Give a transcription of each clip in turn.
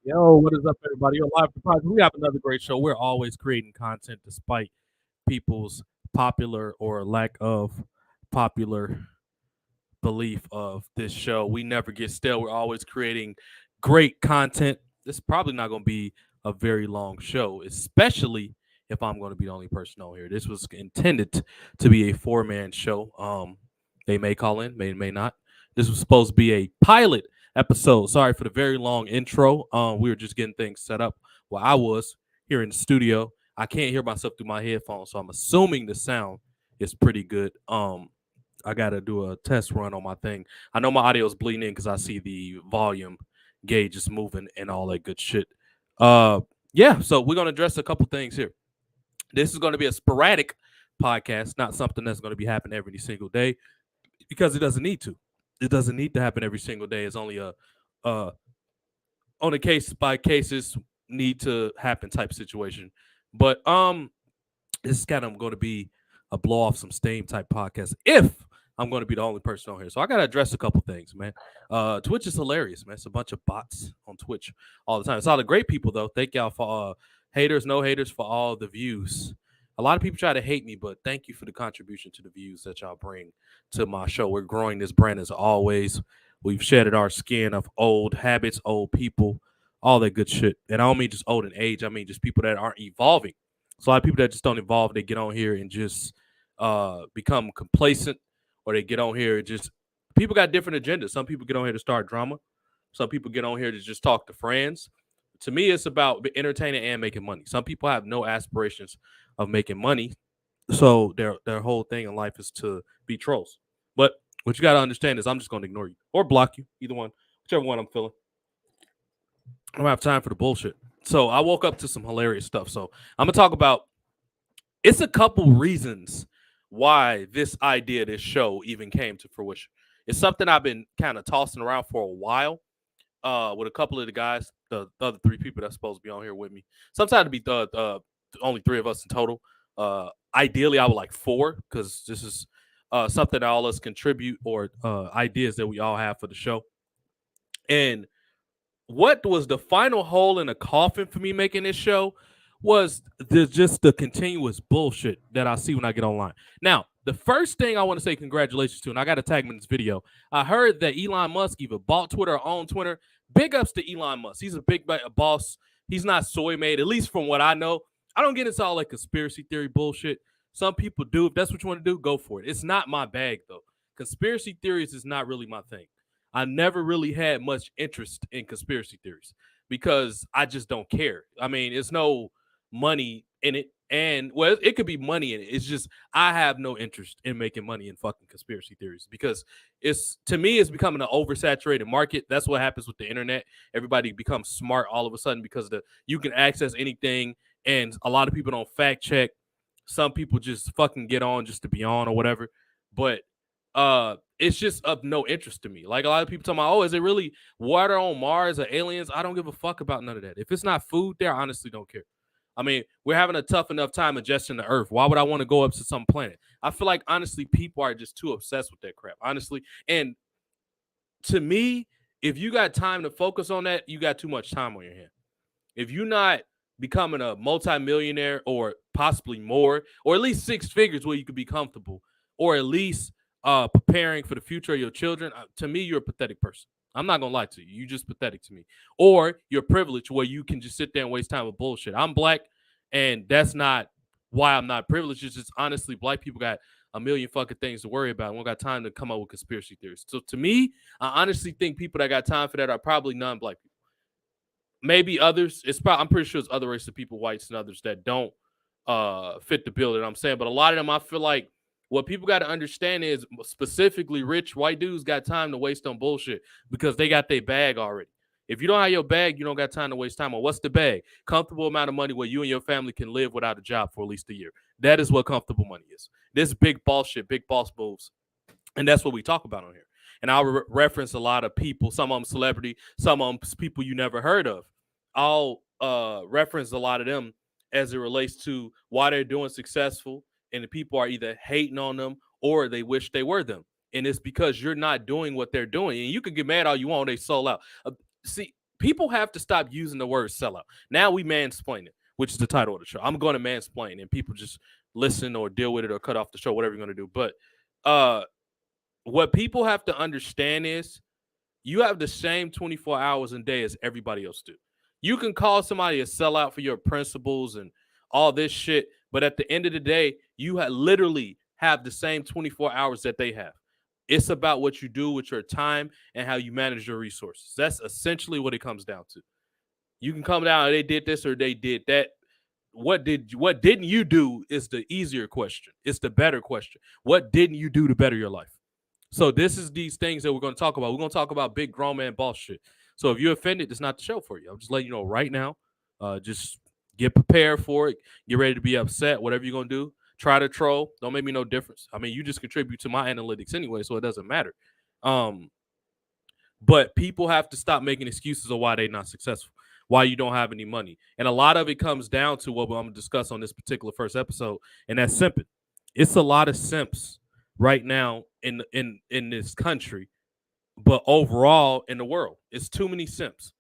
Yo, what is up, everybody? You're live surprise. We have another great show. We're always creating content despite people's popular or lack of popular belief of this show. We never get stale. We're always creating great content. This is probably not going to be a very long show, especially if I'm going to be the only person on here. This was intended to be a four-man show. They may call in, may not. This was supposed to be a pilot episode. Sorry for the very long intro. We were just getting things set up while I was here in the studio. I can't hear myself through my headphones, so I'm assuming the sound is pretty good. I gotta do a test run on my thing. I know my audio is bleeding in because I see the volume gauge is moving and all that good shit. Uh, yeah. So we're gonna address a couple things here. This is gonna be a sporadic podcast, not something that's gonna be happening every single day because it doesn't need to. It doesn't need to happen every single day. It's only a uh on a case by cases need to happen type situation. But this is kind of going to be a blow off some steam type podcast if I'm going to be the only person on here. So I got to address a couple things, man. Twitch is hilarious, man. It's a bunch of bots on Twitch all the time. It's all the great people, though. Thank y'all for haters, no haters, for all the views. A lot of people try to hate me, but thank you for the contribution to the views that y'all bring to my show. We're growing this brand as always. We've shedded our skin of old habits, old people, all that good shit. And I don't mean just old in age. I mean just people that aren't evolving. So a lot of people that just don't evolve, they get on here and just become complacent, or they get on here and just people got different agendas. Some people get on here to start drama. Some people get on here to just talk to friends. To me, it's about entertaining and making money. Some people have no aspirations of making money, so their whole thing in life is to be trolls. But what you got to understand is I'm just going to ignore you or block you, either one, whichever one I'm feeling. I don't have time for the bullshit. So I woke up to some hilarious stuff. So I'm gonna talk about it's a couple reasons why this idea, this show, even came to fruition. It's something I've been kind of tossing around for a while. With a couple of the guys, the other three people that's supposed to be on here with me. Sometimes it'd be only three of us in total. Ideally, I would like four because this is something that all us contribute or ideas that we all have for the show. And what was the final hole in the coffin for me making this show was just the continuous bullshit that I see when I get online. Now, the first thing I want to say congratulations to, and I got to tag him in this video. I heard that Elon Musk either bought Twitter or owned Twitter. Big ups to Elon Musk. He's a big boss. He's not soy made, at least from what I know. I don't get into all like conspiracy theory bullshit. Some people do. If that's what you want to do, go for it. It's not my bag, though. Conspiracy theories is not really my thing. I never really had much interest in conspiracy theories because I just don't care. I mean, it's no money in it. And well, it could be money in it. It's just I have no interest in making money in fucking conspiracy theories because it's to me it's becoming an oversaturated market. That's what happens with the internet. Everybody becomes smart all of a sudden because you can access anything, and a lot of people don't fact check. Some people just fucking get on just to be on or whatever. But it's just of no interest to me. Like a lot of people talking about, oh, is it really water on Mars or aliens? I don't give a fuck about none of that. If it's not food there, I honestly don't care. I mean, we're having a tough enough time adjusting the Earth. Why would I want to go up to some planet? I feel like honestly, people are just too obsessed with that crap. Honestly, and to me, if you got time to focus on that, you got too much time on your hand. If you're not becoming a multimillionaire or possibly more, or at least six figures where you could be comfortable, or at least preparing for the future of your children, to me, you're a pathetic person. I'm not gonna lie to you. You're just pathetic to me. Or you're privileged where you can just sit there and waste time with bullshit. I'm black, and that's not why I'm not privileged. It's just honestly, black people got a million fucking things to worry about. We don't got time to come up with conspiracy theories. So to me, I honestly think people that got time for that are probably non-black people. Maybe others. I'm pretty sure it's other races of people, whites and others that don't fit the bill that I'm saying. But a lot of them, I feel like what people got to understand is specifically rich white dudes got time to waste on bullshit because they got their bag already. If you don't have your bag, you don't got time to waste time on. What's the bag? Comfortable amount of money where you and your family can live without a job for at least a year. That is what comfortable money is. This big boss shit, big boss moves. And that's what we talk about on here. And I'll reference a lot of people, some of them celebrity, some of them people you never heard of. I'll reference a lot of them as it relates to why they're doing successful, and the people are either hating on them or they wish they were them. And it's because you're not doing what they're doing. And you can get mad all you want, they sold out. See, people have to stop using the word sellout. Now we mansplaining, which is the title of the show. I'm going to mansplain, and people just listen or deal with it or cut off the show, whatever you're going to do. But what people have to understand is you have the same 24 hours a day as everybody else do. You can call somebody a sellout for your principles and all this shit, but at the end of the day, you literally have the same 24 hours that they have. It's about what you do with your time and how you manage your resources. That's essentially what it comes down to. You can come down, they did this or they did that. What didn't you do is the easier question. It's the better question. What didn't you do to better your life? So this is these things that we're going to talk about. We're going to talk about big grown man boss shit. So if you're offended, it's not the show for you. I'm just letting you know right now. Just get prepared for it. Get ready to be upset. Whatever you're going to do, try to troll. Don't make me no difference. I mean, you just contribute to my analytics anyway, so it doesn't matter. But people have to stop making excuses of why they're not successful, why you don't have any money. And a lot of it comes down to what I'm going to discuss on this particular first episode, and that's simping. It's a lot of simps right now in this country, but overall in the world, it's too many simps.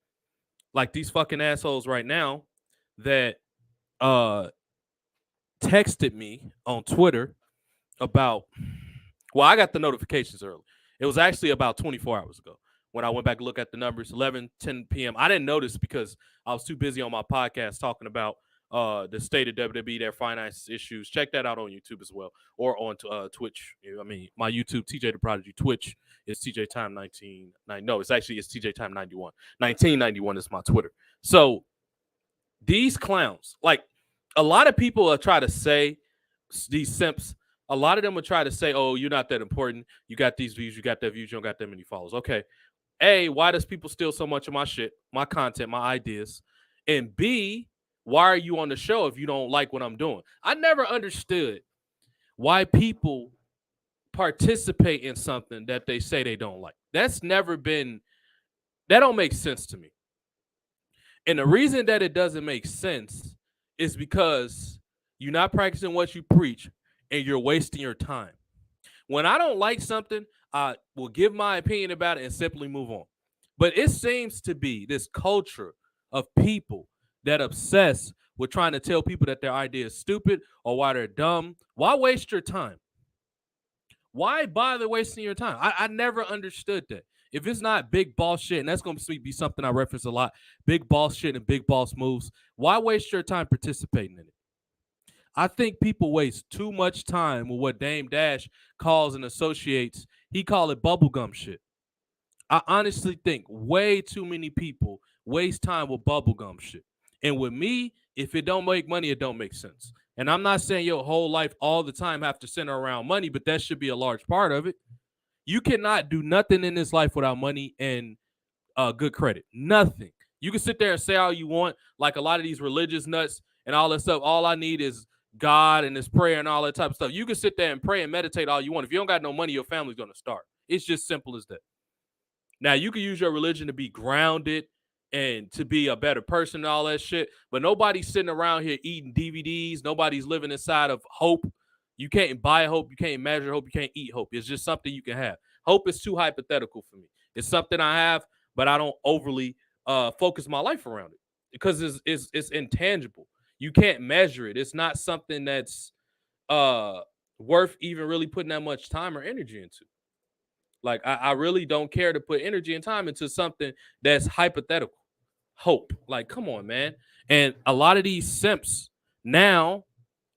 Like these fucking assholes right now that texted me on Twitter about, well, I got the notifications early. It was actually about 24 hours ago when I went back to look at the numbers, 10 p.m. I didn't notice because I was too busy on my podcast talking about the state of WWE, their finance issues. Check that out on YouTube as well, or on Twitch. I mean, my YouTube, TJ the Prodigy. Twitch is TJ Time 1990. No, it's TJ Time 91. 1991 is my Twitter. So these clowns, like a lot of people try to say, these simps, a lot of them would try to say, oh, you're not that important. You got these views, you got that views, you don't got that many followers. Okay. A, why does people steal so much of my shit, my content, my ideas? And B, why are you on the show if you don't like what I'm doing? I never understood why people participate in something that they say they don't like. That don't make sense to me. And the reason that it doesn't make sense is because you're not practicing what you preach and you're wasting your time. When I don't like something, I will give my opinion about it and simply move on. But it seems to be this culture of people that obsess with trying to tell people that their idea is stupid or why they're dumb. Why waste your time? Why bother wasting your time? I never understood that. If it's not big boss shit, and that's going to be something I reference a lot, big boss shit and big boss moves, why waste your time participating in it? I think people waste too much time with what Dame Dash calls and associates. He call it bubblegum shit. I honestly think way too many people waste time with bubblegum shit. And with me, if it don't make money, it don't make sense. And I'm not saying your whole life all the time have to center around money, but that should be a large part of it. You cannot do nothing in this life without money and good credit. Nothing. You can sit there and say all you want, like a lot of these religious nuts and all that stuff. All I need is God and this prayer and all that type of stuff. You can sit there and pray and meditate all you want. If you don't got no money, your family's going to starve. It's just simple as that. Now, you can use your religion to be grounded and to be a better person and all that shit, but nobody's sitting around here eating DVDs. Nobody's living inside of hope. You can't buy hope. You can't measure hope. You can't eat hope. It's just something you can have. Hope is too hypothetical for me. It's something I have, but I don't overly focus my life around it because it's intangible. You can't measure it. It's not something that's worth even really putting that much time or energy into. Like, I really don't care to put energy and time into something that's hypothetical. Hope. Like, come on, man. And a lot of these simps now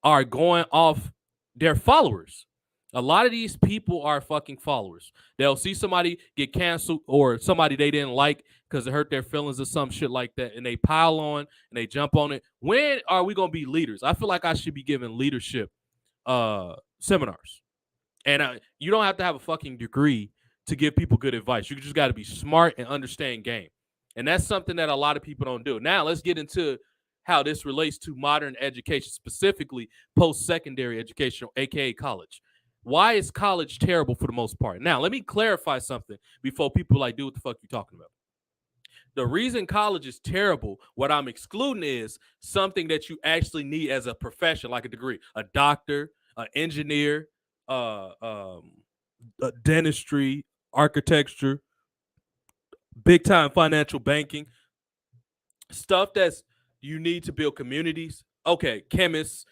are going off their followers. A lot of these people are fucking followers. They'll see somebody get canceled or somebody they didn't like because it hurt their feelings or some shit like that, and they pile on and they jump on it. When are we going to be leaders? I feel like I should be giving leadership seminars. And you don't have to have a fucking degree to give people good advice. You just got to be smart and understand game. And that's something that a lot of people don't do. Now, let's get into how this relates to modern education, specifically post-secondary education, aka college. Why is college terrible for the most part? Now, let me clarify something before people like, do what the fuck you talking about. The reason college is terrible, what I'm excluding is something that you actually need as a profession, like a degree, a doctor, an engineer, dentistry, architecture, big time financial banking. stuff that's you need to build communities. Okay, chemists,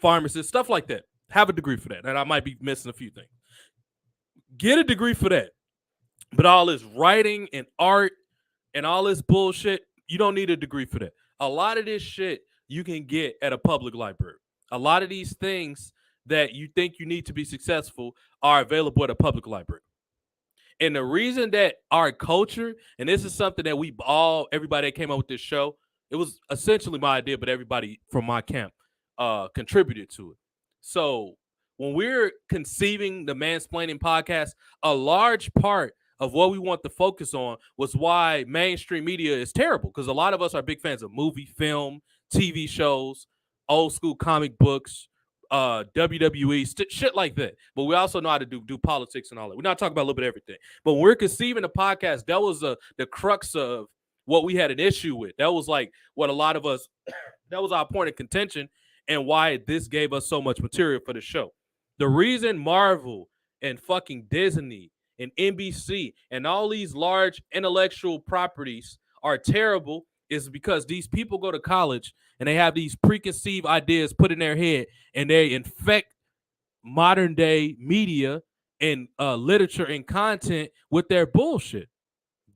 pharmacists, stuff like that. Have a degree for that. And I might be missing a few things. Get a degree for that. But all this writing and art and all this bullshit, you don't need a degree for that. A lot of this shit you can get at a public library. A lot of these things that you think you need to be successful are available at a public library. And the reason that our culture, and this is something that everybody that came up with this show, it was essentially my idea, but everybody from my camp contributed to it. So when we're conceiving the Mansplaining podcast, a large part of what we want to focus on was why mainstream media is terrible. Because a lot of us are big fans of movie, film, TV shows, old school comic books, WWE, shit like that. But we also know how to do politics and all that. We're not talking about a little bit of everything. But when we're conceiving a podcast, that was the crux of what we had an issue with. That was like what a lot of us, that was our point of contention and why this gave us so much material for the show. The reason Marvel and fucking Disney and NBC and all these large intellectual properties are terrible is because these people go to college and they have these preconceived ideas put in their head and they infect modern day media and literature and content with their bullshit.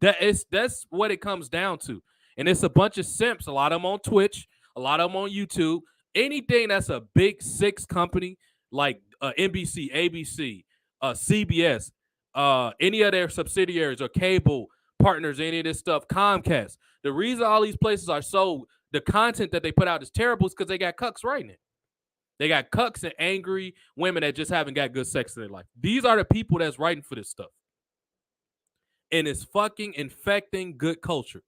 That's what it comes down to. And it's a bunch of simps, a lot of them on Twitch, a lot of them on YouTube. Anything that's a big six company like NBC, ABC, CBS, any of their subsidiaries or cable partners, any of this stuff, Comcast. The reason all these places are the content that they put out is terrible is because they got cucks writing it. They got cucks and angry women that just haven't got good sex in their life. These are the people that's writing for this stuff. And it's fucking infecting good culture,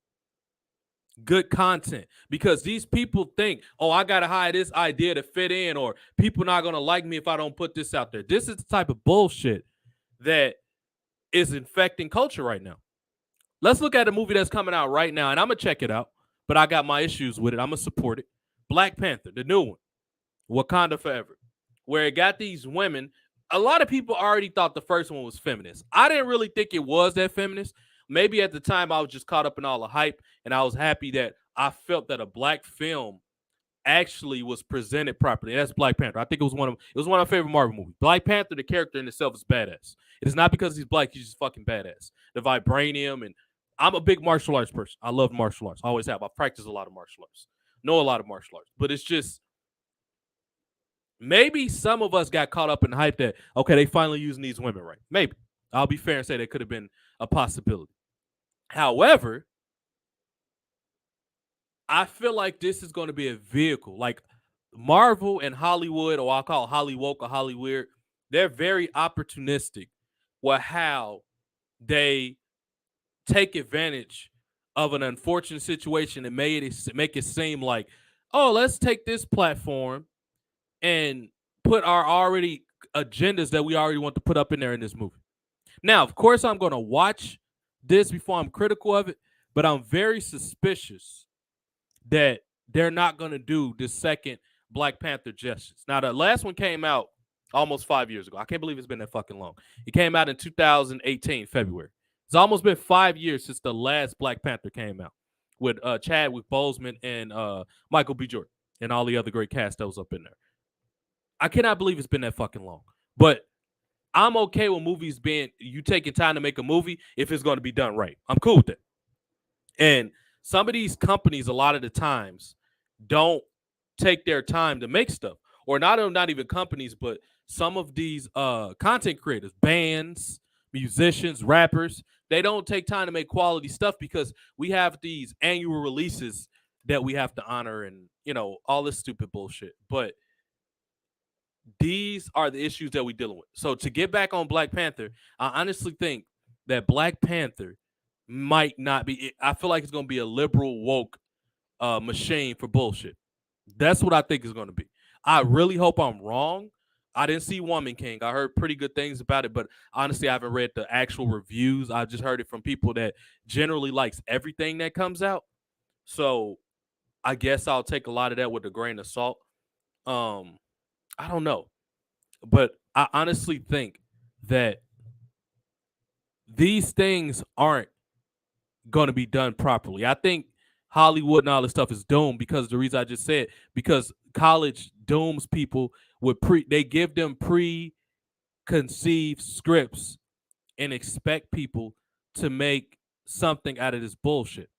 good content. Because these people think, oh, I got to hide this idea to fit in, or people not going to like me if I don't put this out there. This is the type of bullshit that is infecting culture right now. Let's look at a movie that's coming out right now, and I'm going to check it out, but I got my issues with it. I'm going to support it. Black Panther, the new one. Wakanda Forever, where it got these women. A lot of people already thought the first one was feminist. I didn't really think it was that feminist. Maybe at the time I was just caught up in all the hype, and I was happy that I felt that a black film actually was presented properly. That's Black Panther. I think it was one of my favorite Marvel movies. Black Panther, the character in itself, is badass. It is not because he's black; he's just fucking badass. The vibranium, and I'm a big martial arts person. I love martial arts. I always have. I practice a lot of martial arts. Know a lot of martial arts, but it's just. Maybe some of us got caught up in the hype that, okay, they finally using these women right. Maybe. I'll be fair and say that could have been a possibility. However, I feel like this is going to be a vehicle. Like Marvel and Hollywood, or I'll call Hollywoke or Hollyweird, they're very opportunistic with how they take advantage of an unfortunate situation and make it seem like, oh, let's take this platform and put our already agendas that we already want to put up in there in this movie. Now, of course, I'm going to watch this before I'm critical of it, but I'm very suspicious that they're not going to do the second Black Panther justice. Now, the last one came out almost 5 years ago. I can't believe it's been that fucking long. It came out in 2018, February. It's almost been 5 years since the last Black Panther came out with Chadwick Boseman and Michael B. Jordan and all the other great cast that was up in there. I cannot believe it's been that fucking long. But I'm okay with movies being, you taking time to make a movie if it's going to be done right. I'm cool with it. And some of these companies, a lot of the times, don't take their time to make stuff. Or not even companies, but some of these content creators, bands, musicians, rappers, they don't take time to make quality stuff because we have these annual releases that we have to honor and, all this stupid bullshit. But these are the issues that we're dealing with. So to get back on Black Panther, I honestly think that Black Panther might not be. I feel like it's going to be a liberal woke machine for bullshit. That's what I think it's going to be. I really hope I'm wrong. I didn't see Woman King. I heard pretty good things about it, but honestly, I haven't read the actual reviews. I just heard it from people that generally likes everything that comes out. So I guess I'll take a lot of that with a grain of salt. I don't know. But I honestly think that these things aren't going to be done properly. I think Hollywood and all this stuff is doomed because the reason I just said, because college dooms people with they give them preconceived scripts and expect people to make something out of this bullshit,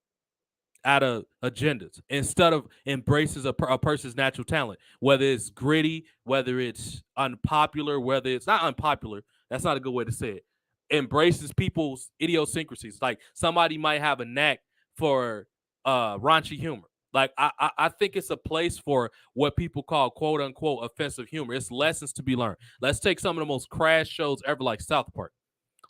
out of agendas, instead of embraces a person's natural talent, whether it's gritty, whether it's unpopular, whether it's not unpopular. That's not a good way to say it. Embraces people's idiosyncrasies. Like somebody might have a knack for raunchy humor. Like I think it's a place for what people call quote unquote offensive humor. It's lessons to be learned. Let's take some of the most crass shows ever, like South Park.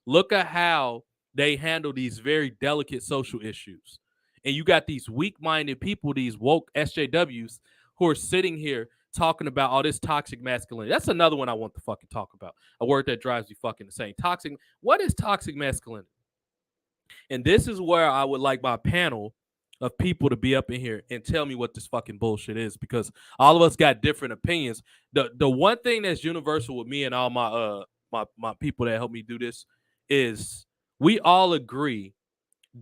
Look at how they handle these very delicate social issues. And you got these weak-minded people, these woke SJWs, who are sitting here talking about all this toxic masculinity. That's another one I want to fucking talk about. A word that drives me fucking insane. Toxic. What is toxic masculinity? And this is where I would like my panel of people to be up in here and tell me what this fucking bullshit is, because all of us got different opinions. The one thing that's universal with me and all my people that help me do this is we all agree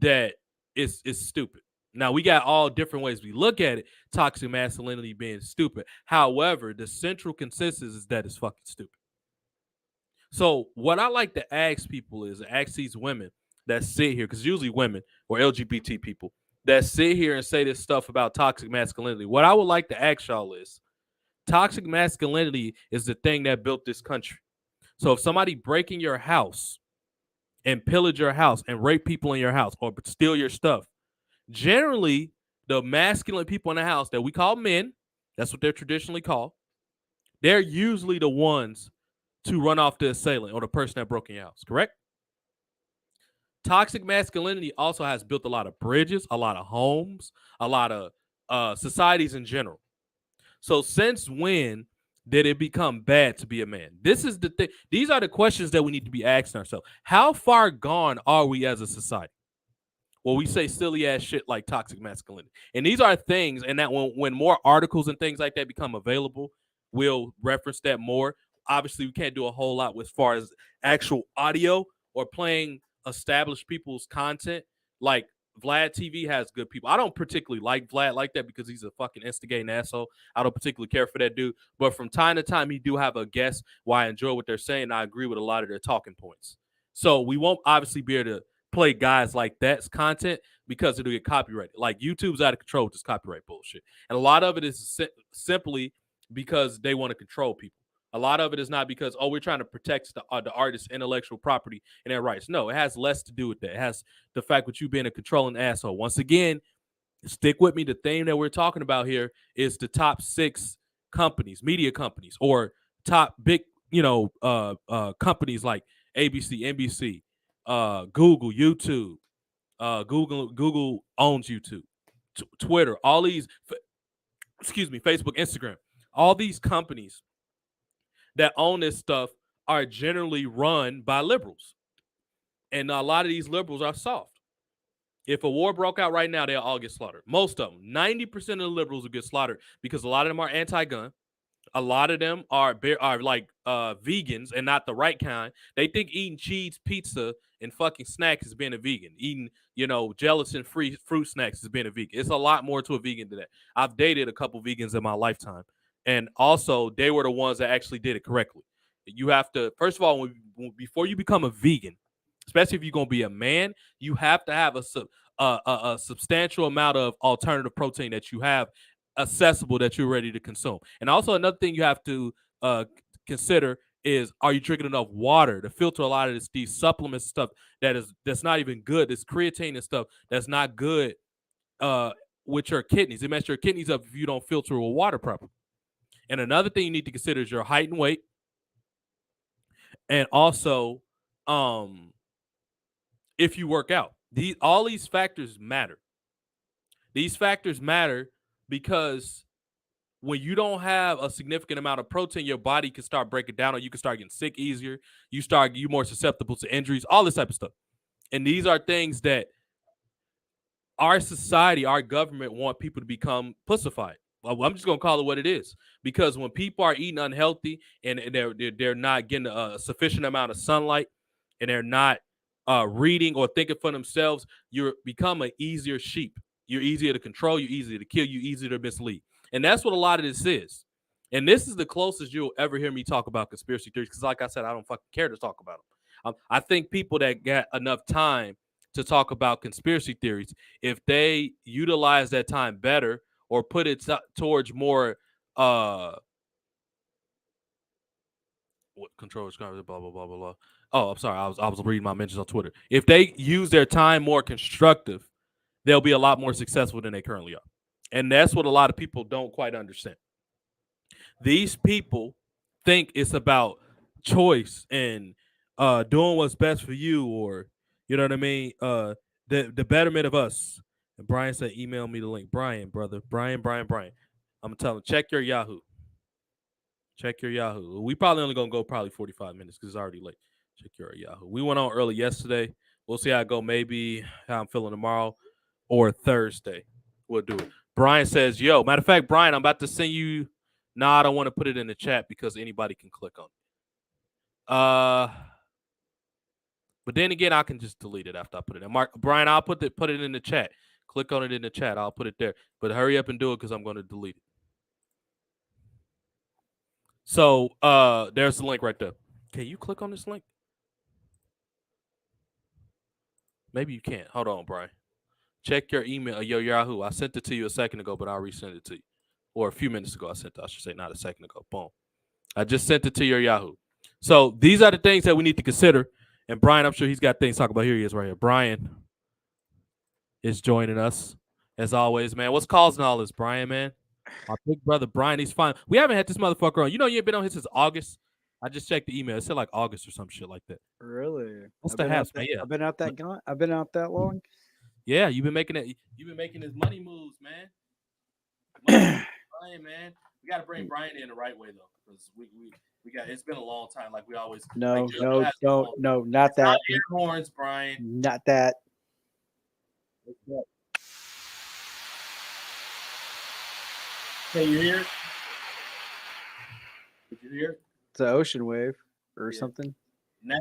that it's stupid. Now we got all different ways we look at it, toxic masculinity being stupid. However, the central consensus is that it's fucking stupid. So what I like to ask people is ask these women that sit here, because usually women or LGBT people that sit here and say this stuff about toxic masculinity. What I would like to ask y'all is toxic masculinity is the thing that built this country. So if somebody break in your house and pillage your house and rape people in your house or steal your stuff, generally the masculine people in the house that we call men, that's what they're traditionally called, they're usually the ones to run off the assailant or the person that broke in your house, correct? Toxic masculinity also has built a lot of bridges, a lot of homes, a lot of societies in general. So since when did it become bad to be a man? This is the thing. These are the questions that we need to be asking ourselves. How far gone are we as a society? Well, we say silly ass shit like toxic masculinity. And these are things, and that when more articles and things like that become available, we'll reference that more. Obviously, we can't do a whole lot as far as actual audio or playing established people's content. Like Vlad TV has good people. I don't particularly like Vlad like that because he's a fucking instigating asshole. I don't particularly care for that dude. But from time to time, he do have a guest where I enjoy what they're saying. I agree with a lot of their talking points. So we won't obviously be able to play guys like that's content because it'll get copyrighted. Like YouTube's out of control with this copyright bullshit. And a lot of it is simply because they want to control people. A lot of it is not because, oh, we're trying to protect the artist's intellectual property and their rights. No, it has less to do with that. It has the fact with you being a controlling asshole. Once again, stick with me. The thing that we're talking about here is the top 6 companies, media companies, or top big, companies like ABC, NBC, Google, YouTube. Google owns YouTube, Twitter, all these, Facebook, Instagram. All these companies that own this stuff are generally run by liberals. And a lot of these liberals are soft. If a war broke out right now, they'll all get slaughtered. Most of them, 90% of the liberals will get slaughtered because a lot of them are anti-gun. A lot of them are like vegans and not the right kind. They think eating cheese pizza and fucking snacks is being a vegan. Eating, gelatin-free fruit snacks is being a vegan. It's a lot more to a vegan than that. I've dated a couple vegans in my lifetime. And also, they were the ones that actually did it correctly. You have to, first of all, before you become a vegan, especially if you're going to be a man, you have to have a substantial amount of alternative protein that you have accessible that you're ready to consume. And also another thing you have to consider is, are you drinking enough water to filter a lot of these supplement stuff that's not even good, this creatine and stuff that's not good with your kidneys. It messes your kidneys up if you don't filter with water properly. And another thing you need to consider is your height and weight. And also if you work out. All these factors matter. These factors matter because when you don't have a significant amount of protein, your body can start breaking down, or you can start getting sick easier. You're more susceptible to injuries, all this type of stuff. And these are things that our society, our government want people to become pussified. Well, I'm just gonna call it what it is, because when people are eating unhealthy and they're not getting a sufficient amount of sunlight and they're not reading or thinking for themselves, you become an easier sheep. You're easier to control. You're easier to kill. You're easier to mislead. And that's what a lot of this is. And this is the closest you'll ever hear me talk about conspiracy theories. Because, like I said, I don't fucking care to talk about them. I think people that got enough time to talk about conspiracy theories, if they utilize that time better or put it towards more what controllers blah blah blah blah blah. Oh, I'm sorry. I was reading my mentions on Twitter. If they use their time more constructive, they'll be a lot more successful than they currently are. And that's what a lot of people don't quite understand. These people think it's about choice and doing what's best for you, or you know what I mean, the betterment of us. And Brian said, email me the link. Brian, brother, Brian. I'm gonna tell him, check your Yahoo. Check your Yahoo. We probably only gonna go probably 45 minutes because it's already late. Check your Yahoo. We went on early yesterday. We'll see how I go. Maybe how I'm feeling tomorrow or Thursday. We'll do it. Brian says, "Yo, matter of fact, Brian, I'm about to send you. Nah, I don't want to put it in the chat because anybody can click on it. But then again, I can just delete it after I put it in. Brian, I'll put it in the chat. Click on it in the chat. I'll put it there. But hurry up and do it because I'm going to delete it. So there's the link right there. Can you click on this link? Maybe you can't. Hold on, Brian. Check your email, your Yahoo. I sent it to you a second ago, but I'll resend it to you. Or a few minutes ago, I should say, not a second ago. Boom. I just sent it to your Yahoo. So these are the things that we need to consider. And Brian, I'm sure he's got things to talk about. Here he is right here. Brian is joining us, as always, man. What's causing all this, Brian, man? Our big brother, Brian, he's fine. We haven't had this motherfucker on. You know, you ain't been on here since August. I just checked the email. It said like August or some shit like that. Really? What's the haps, man? Yeah. I've been out that long. Yeah, you've been making it. You've been making his money moves, man. Brian, man. We got to bring Brian in the right way though, because we got. It's been a long time, like we always. No, like, no, not that. Air horns, Brian. Not that. Can you hear it? Did you hear it? It's an ocean wave or something. Now,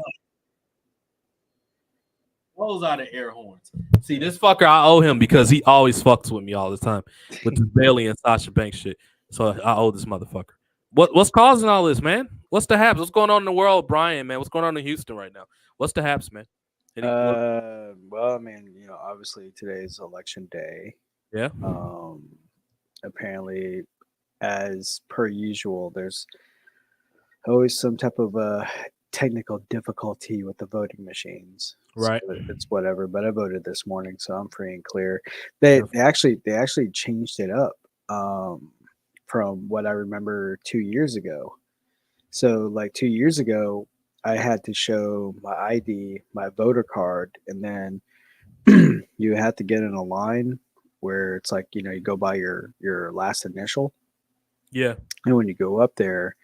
those are the air horns. See, this fucker, I owe him because he always fucks with me all the time with this Bailey and Sasha Banks shit. So I owe this motherfucker. What's causing all this, man? What's the haps? What's going on in the world, Brian, man? What's going on in Houston right now? What's the haps, man? Well, I mean, obviously today is election day. Yeah. Apparently, as per usual, there's always some type of technical difficulty with the voting machines. Right. So it's whatever. But I voted this morning, so I'm free and clear. They actually changed it up from what I remember 2 years ago. So like 2 years ago, I had to show my ID, my voter card, and then you had to get in a line where it's like, you go by your last initial. Yeah. And when you go up there,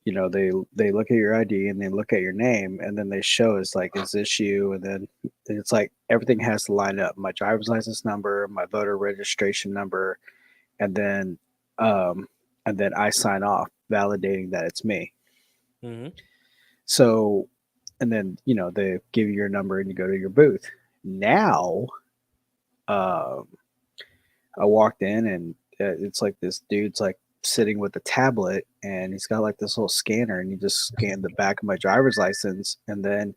they look at your ID and they look at your name, and then they show it's like, is this you? And then it's like everything has to line up. My driver's license number, my voter registration number, and then I sign off validating that it's me. Mm-hmm. So, and then they give you your number and you go to your booth. Now, I walked in and it's like this dude's like sitting with a tablet and he's got like this little scanner and he just scanned the back of my driver's license, and then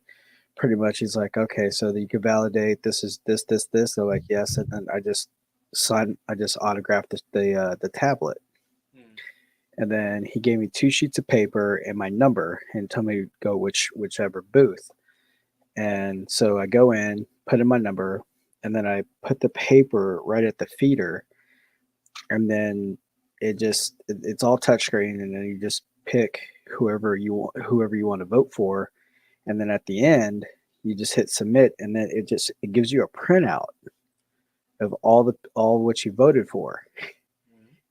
pretty much he's like, okay, so that you can validate this is this. They're like, yes, and then I just autographed the tablet. And then he gave me 2 sheets of paper and my number and told me to go whichever booth. And so I go in, put in my number, and then I put the paper right at the feeder. And then it's all touchscreen, and then you just pick whoever you want to vote for. And then at the end, you just hit submit, and then it gives you a printout of all what you voted for.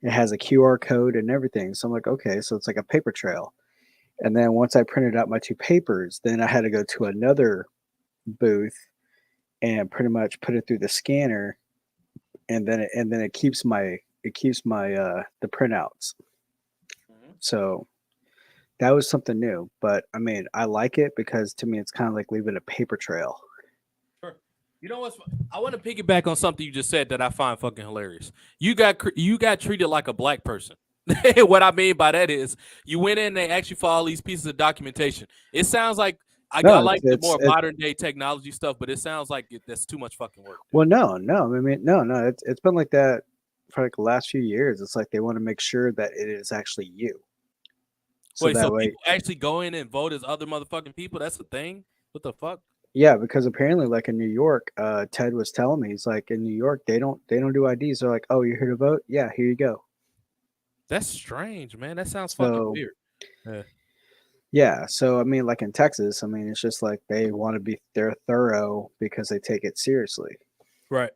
It has a QR code and everything. So I'm like, okay, so it's like a paper trail. And then once I printed out my 2 papers, then I had to go to another booth and pretty much put it through the scanner, and then it keeps my the printouts. Mm-hmm. So that was something new, but I mean, I like it because to me it's kind of like leaving a paper trail. Sure. You know what's? I want to piggyback on something you just said that I find fucking hilarious. You got treated like a black person. What I mean by that is you went in, they asked you for all these pieces of documentation. It sounds like I No, like the more modern day technology stuff, but it sounds like that's too much fucking work, dude. well, no. I mean, no. It's been like that for like the last few years. It's like they want to make sure that it is actually you, so Wait, that so way, people actually go in and vote as other motherfucking people? That's a thing? What the fuck? yeah. Because apparently, like in New York, Ted was telling me, he's like in New York they don't do IDs. They're like, oh, you're here to vote? Yeah, here you go. That's strange, man. That sounds fucking So weird. Yeah. yeah, so I mean, like in Texas, I mean, it's just like they want to be they're thorough because they take it seriously. Right.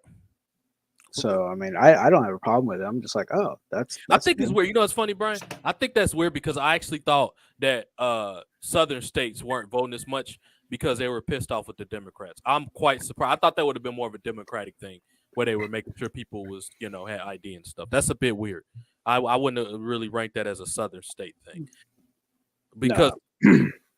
So I mean, I don't have a problem with it. I'm just like, oh, I that's think it's good. weird. You know what's funny, Brian? I think that's weird because I actually thought that southern states weren't voting as much because they were pissed off with the Democrats. I'm quite surprised. I thought that would have been more of a Democratic thing where they were making sure people was, had ID and stuff. That's a bit weird. I wouldn't have really ranked that as a southern state thing because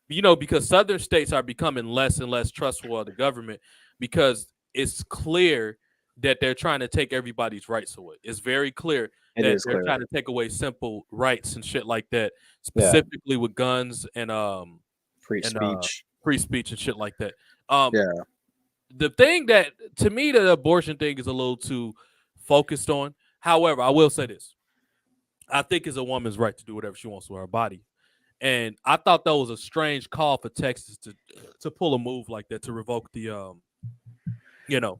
No, because southern states are becoming less and less trustful of the government because it's clear that they're trying to take everybody's rights away. It's very clear it that is they're clear. trying to take away simple rights and shit like that, Yeah, specifically with guns free and speech. free speech and shit like that. Um, Yeah, the thing that to me the abortion thing is a little too focused on. However, I will say this: I think it's a woman's right to do whatever she wants with her body. And I thought that was a strange call for Texas to pull a move like that to revoke the you know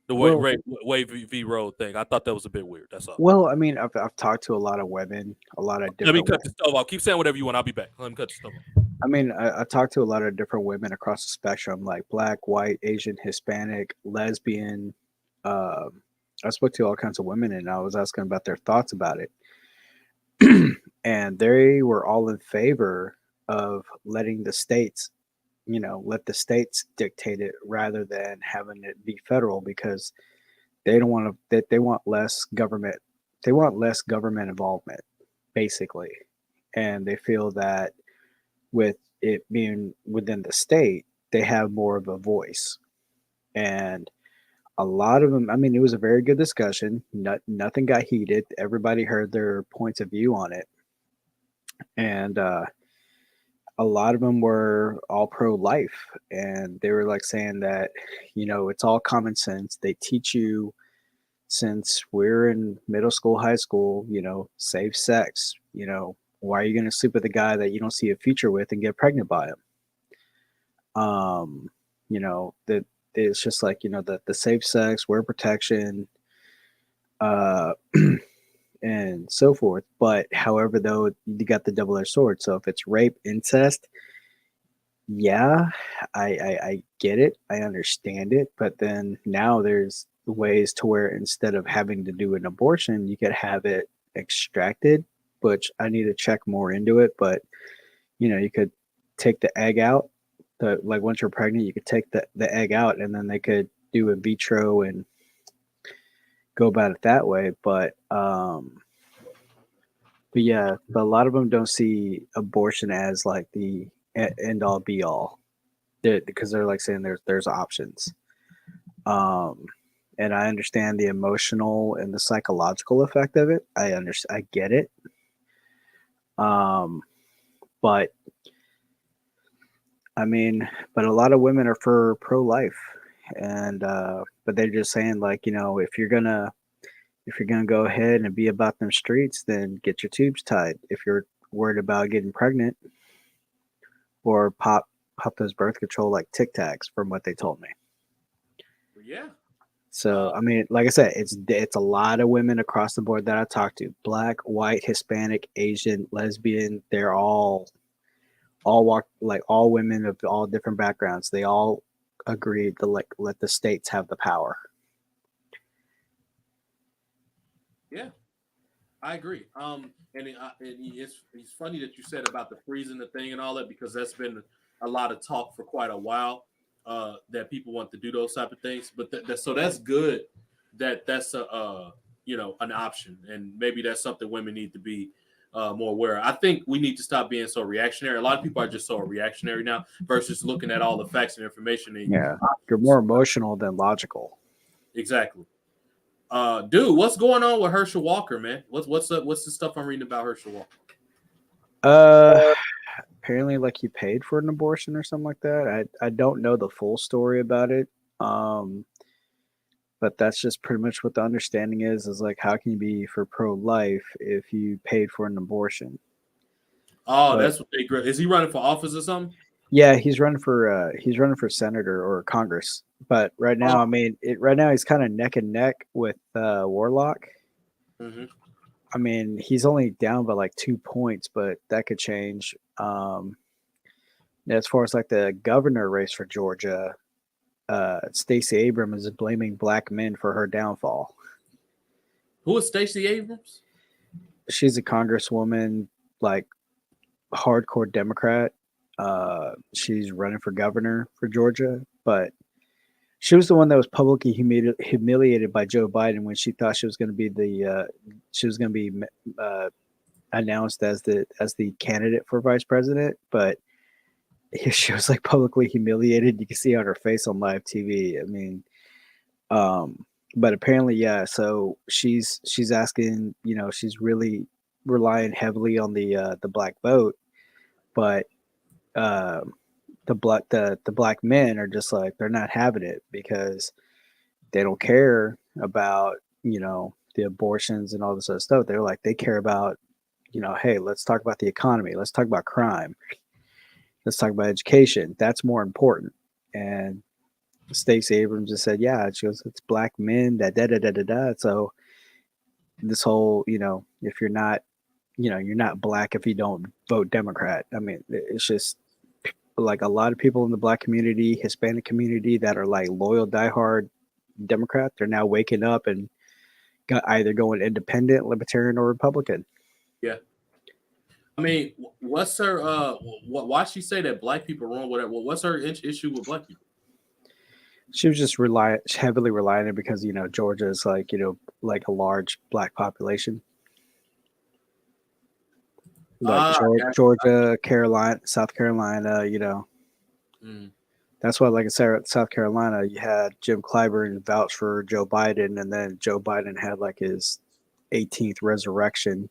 the well, way v road thing. I thought that was a bit weird. That's all. I mean, I've talked to a lot of women, a lot of Let me different. cut the stove off. Keep saying whatever you want. I'll be back. Let me cut the stove off. I mean, I talked to a lot of different women across the spectrum, like black, white, Asian, Hispanic, lesbian. Um, I spoke to all kinds of women, and I was asking about their thoughts about it. And they were all in favor of letting the states, let the states dictate it rather than having it be federal because they don't want to that they want less government. They want less government involvement, basically. And they feel that with it being within the state, they have more of a voice. And a lot of them, I mean, it was a very good discussion. Nothing got heated. Everybody heard their points of view on it. And a lot of them were all pro life. And they were like saying that, it's all common sense. They teach you since we're in middle school, high school, safe sex. Why are you going to sleep with a guy that you don't see a future with and get pregnant by him? That it's just like, the safe sex, wear protection, uh, and so forth. But however, though, you got the double edged sword. So if it's rape, incest, yeah, I get it. I understand it. But then now there's ways to where instead of having to do an abortion, you could have it extracted, which I need to check more into it. But, you could take the egg out. Like once you're pregnant, you could take the egg out and then they could do in vitro and go about it that way. But yeah, but a lot of them don't see abortion as like the end all be all because they're like saying there's options. Um, and I understand the emotional and the psychological effect of it. I get it. Um, but I mean, but a lot of women are for pro life, and but they're just saying like if you're gonna go ahead and be about them streets, then get your tubes tied. If you're worried about getting pregnant, or pop those birth control like Tic Tacs, from what they told me. Yeah. So I mean, like I said, it's a lot of women across the board that I talked to: black, white, Hispanic, Asian, lesbian. They're all walk like all women of all different backgrounds. They all agreed to like let the states have the power. Yeah. I agree. And it's funny that you said about the freezing the thing and all that because that's been a lot of talk for quite a while. That people want to do those type of things, but so that's good. That's a an option, and maybe that's something women need to be more aware. I think we need to stop being so reactionary. A lot of people are just so reactionary now versus looking at all the facts and information. And Yeah, you're more emotional than logical. exactly. Dude, what's going on with Herschel Walker, man? What's the stuff I'm reading about Herschel Walker? Uh, apparently, like he paid for an abortion or something like that. I don't know the full story about it. Um, but that's just pretty much what the understanding is like how can you be for pro life if you paid for an abortion? Oh, But that's what they. Is he running for office or something? yeah, he's running for senator or Congress. But right now, I Oh, mean, right now he's kind of neck and neck with Warlock. mm-hmm. I mean, he's only down by like 2 points, but that could change. As far as like the governor race for Georgia, Stacey Abrams is blaming black men for her downfall. Who is Stacey Abrams? She's a congresswoman, like hardcore Democrat. She's running for governor for Georgia, but she was the one that was publicly humiliated by Joe Biden when she thought she was going to be she was going to be uh, announced as the candidate for vice president, but she was like publicly humiliated. You can see on her face on live TV. I mean, um, but apparently, yeah. So she's asking, she's really relying heavily on the black vote, but um, the black men are just like they're not having it because they don't care about the abortions and all this other stuff. They're like they care about hey, let's talk about the economy, let's talk about crime, let's talk about education. That's more important. And Stacey Abrams just said, yeah, she goes, it's black men that da da da da da. So this whole if you're not you're not black if you don't vote Democrat. I mean, it's just like a lot of people in the black community, Hispanic community that are like loyal, diehard Democrat, they're now waking up and either going independent, libertarian, or Republican. Yeah. I mean, what's her? Why she say that black people are wrong? Whatever. What's her issue with black people? She was just heavily relying on it because Georgia is like like a large black population, like Ah, Georgia, Carolina, South Carolina. mm, That's why, like I said, South Carolina, you had Jim Clyburn vouch for Joe Biden, and then Joe Biden had like his 18th resurrection.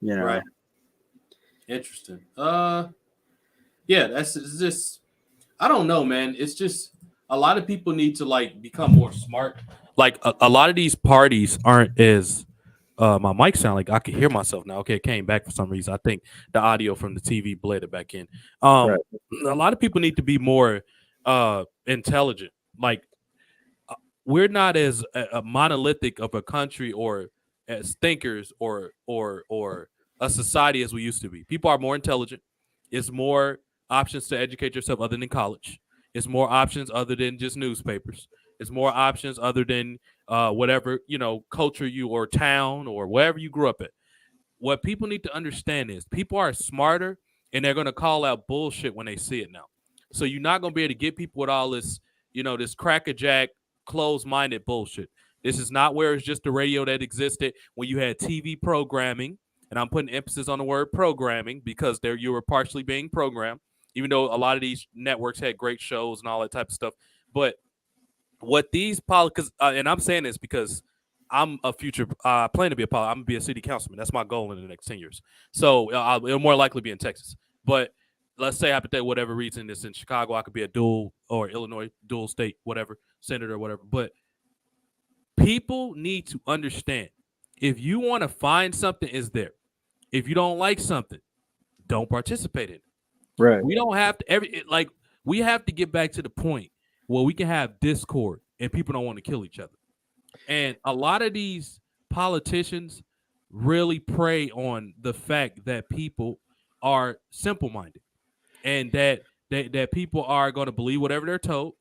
You right. know, Interesting. Yeah. That's it's just. I don't know, man. It's just a lot of people need to like become more smart. Like a lot of these parties aren't as my mic sound like I could hear myself now. Okay, it came back for some reason. I think the audio from the TV bled it back in. right? A lot of people need to be more intelligent. Like we're not as a monolithic of a country or as thinkers or a society as we used to be. People are more intelligent. It's more options to educate yourself other than college. It's more options other than just newspapers. It's more options other than whatever culture you or town or wherever you grew up at. What people need to understand is people are smarter and they're going to call out bullshit when they see it now. So you're not going to be able to get people with all this, this crackerjack, closed-minded bullshit. This is not where it's just the radio that existed when you had TV programming, and I'm putting emphasis on the word programming because there you were partially being programmed, even though a lot of these networks had great shows and all that type of stuff. But what these politics, and I'm saying this because I'm a future plan to be I'm gonna be a city councilman. That's my goal in the next 10 years. So it'll more likely be in Texas. But let's say hypothetically, whatever reason it's in Chicago, I could be a dual or Illinois dual state, whatever senator or whatever. But people need to understand if you want to find something, is there. If you don't like something, don't participate in it. Right. We don't have to we have to get back to the point where we can have discord and people don't want to kill each other. And a lot of these politicians really prey on the fact that people are simple minded and that people are going to believe whatever they're told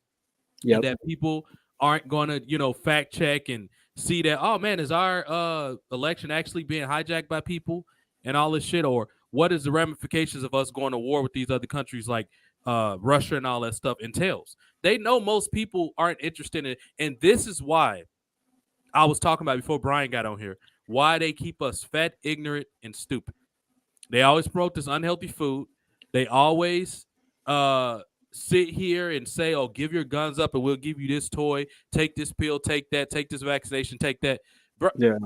and Yep. that people aren't going to, fact check and see that, oh man, is our election actually being hijacked by people and all this shit? Or what is the ramifications of us going to war with these other countries like Russia and all that stuff entails? They know most people aren't interested in it. And this is why I was talking about before Brian got on here. why they keep us fat, ignorant, and stupid. They always promote this unhealthy food. They always uh sit here and say, "Oh, give your guns up, and we'll give you this toy. Take this pill. Take that. Take this vaccination. Take that." Bro, Yeah.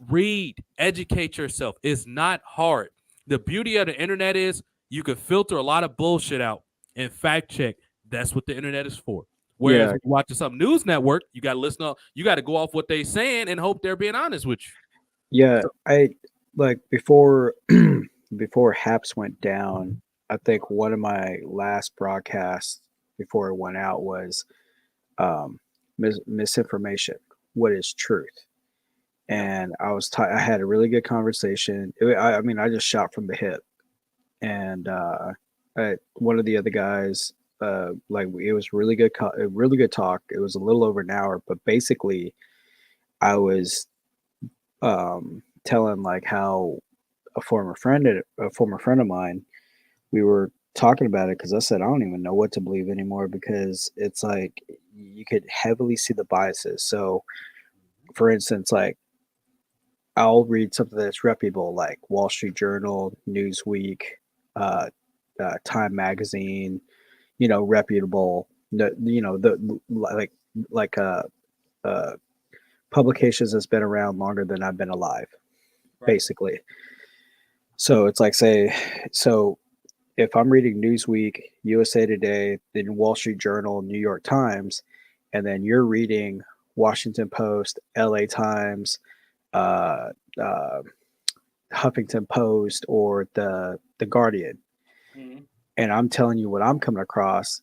read, educate yourself. It's not hard. The beauty of the internet is you can filter a lot of bullshit out and fact check. That's what the internet is for. Whereas Yeah. when you're watching some news network, you got to listen up. You got to go off what they saying and hope they're being honest with you. Yeah. So, I like before before Haps went down, I think one of my last broadcasts before it went out was um, misinformation. What is truth? yep. And I had a really good conversation. I mean, I just shot from the hip, and one of the other guys, like it was really good, a really good talk. It was a little over an hour, but basically, I was telling like how a former friend of mine, we were talking about it because I said I don't even know what to believe anymore because it's like you could heavily see the biases. So, for instance, like I'll read something that's reputable, like Wall Street Journal, Newsweek, uh, Time Magazine. Reputable. The like uh, publications that's been around longer than I've been alive, Right. basically. So it's like so if I'm reading Newsweek, USA Today, then Wall Street Journal, New York Times, and then you're reading Washington Post, LA Times, uh, uh, Huffington Post, or the Guardian, Mhm. and I'm telling you what I'm coming across,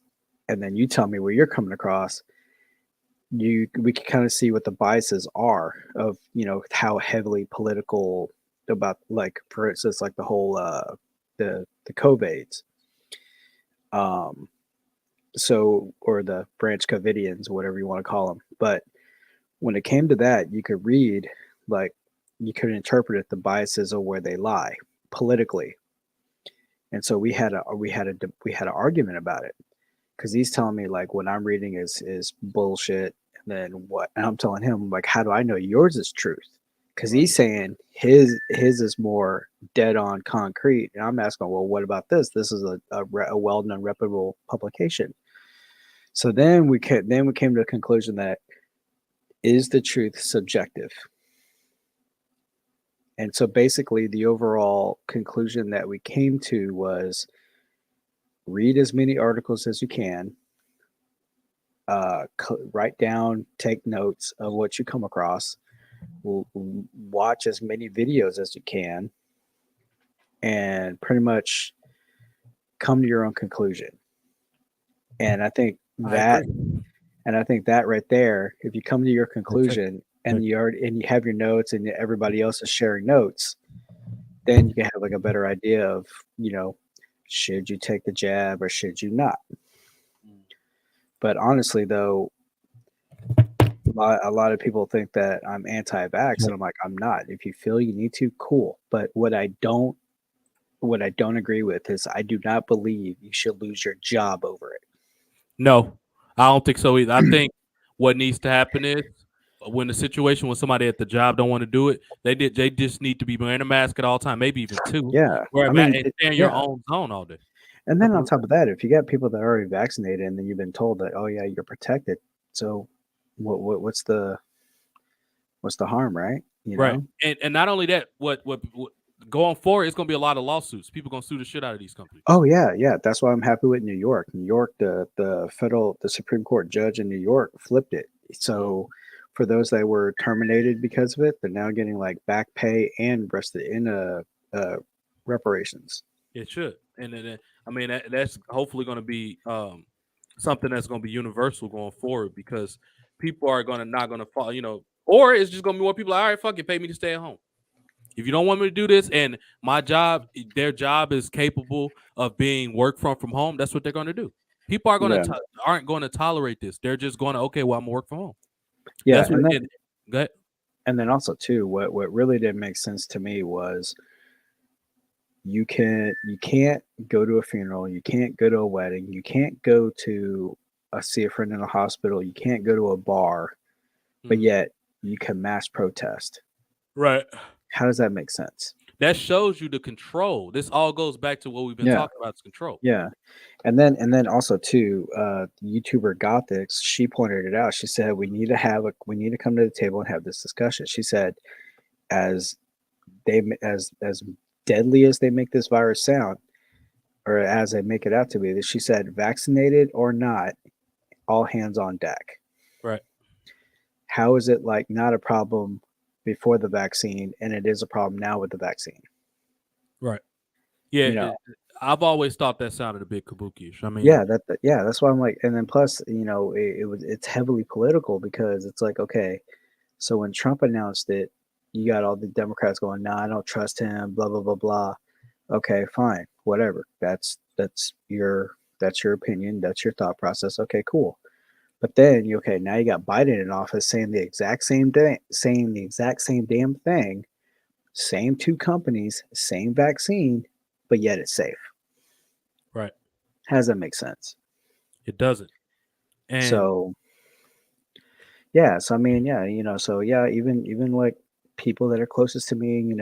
and then you tell me what you're coming across, we can kind of see what the biases are of how heavily political about, like, for instance, like the whole the COVIDs, um so, or the branch Covidians, whatever you want to call them. But when it came to that, you could read, like, you could interpret it, the biases of where they lie politically. And so we had an argument about it because he's telling me like what I'm reading is bullshit, and then what, and I'm telling him like, how do I know yours is truth? Because Right. he's saying his is more dead on concrete, and I'm asking, well, what about this? This is a well known reputable publication. So then we came to a conclusion that, is the truth subjective? And so basically the overall conclusion that we came to was, read as many articles as you can, write down, take notes of what you come across, watch as many videos as you can, and pretty much come to your own conclusion. And I think I that agree. and I think that right there, if you come to your Hey, conclusion check. and you have your notes and everybody else is sharing notes, then you can have like a better idea of, you know, should you take the jab or should you not? Mm. But honestly, though, a lot of people think that I'm anti-vax, and Check. I'm like, I'm not. If you feel you need to, cool. But what I don't agree with is I do not believe you should lose your job over it. No, I don't think so either. I think what needs to happen is when the situation when somebody at the job don't want to do it, they just need to be wearing a mask at all time, maybe even two, Yeah, wear a I mask mean, and stay in your yeah. own zone all day. And then on Simple as top that. of that, if you got people that are already vaccinated and then you've been told that, oh yeah, you're protected, so what's the harm, right? You Right. know? And not only that, what going forward, it's gonna be a lot of lawsuits. People gonna sue the shit out of these companies. Oh yeah, yeah. That's why I'm happy with New York. New York, the Supreme Court judge in New York flipped it. Mm. So for those that were terminated because of it, they're now getting like back pay and rested in uh reparations. It should. And then I mean that's hopefully gonna be something that's gonna be universal going forward because people are gonna not gonna fall, or it's just gonna be more people like, all right, fuck it, pay me to stay at home. If you don't want me to do this and my job, their job is capable of being work from home, that's what they're going to do. People Yeah, aren't going to tolerate this. They're just going to, okay, well, I'm gonna work from home. yeah, That's what it. Go ahead. and then also too, what really didn't make sense to me was you can't go to a funeral, you can't go to a wedding, you can't go to see a friend in a hospital, you can't go to a bar, but Mhm. yet you can mass protest. Right. How does that make sense? That shows you the control. This all goes back to what we've been Yeah, talking about is control. yeah. And then also too, YouTuber Gothics, she pointed it out. She said we need to come to the table and have this discussion. She said as as deadly as they make this virus sound, or as they make it out to be, that she said vaccinated or not, all hands on deck. Right. How is it like not a problem before the vaccine and it is a problem now with the vaccine? Right. Yeah, You know, I've always thought that sounded a bit kabuki-ish. I mean, yeah, yeah, that's why I'm like, and then plus, it's heavily political because it's like, okay, so when Trump announced it, you got all the Democrats going, "No, I don't trust him." Blah blah blah blah. Okay, fine, whatever. That's your opinion. That's your thought process. Okay, cool. But then, okay, now you got Biden in office saying the exact same day, saying the exact same damn thing, same two companies, same vaccine, but yet it's safe. right. How does that make sense? It doesn't. And So yeah, so I mean, yeah, so yeah, even like people that are closest to me,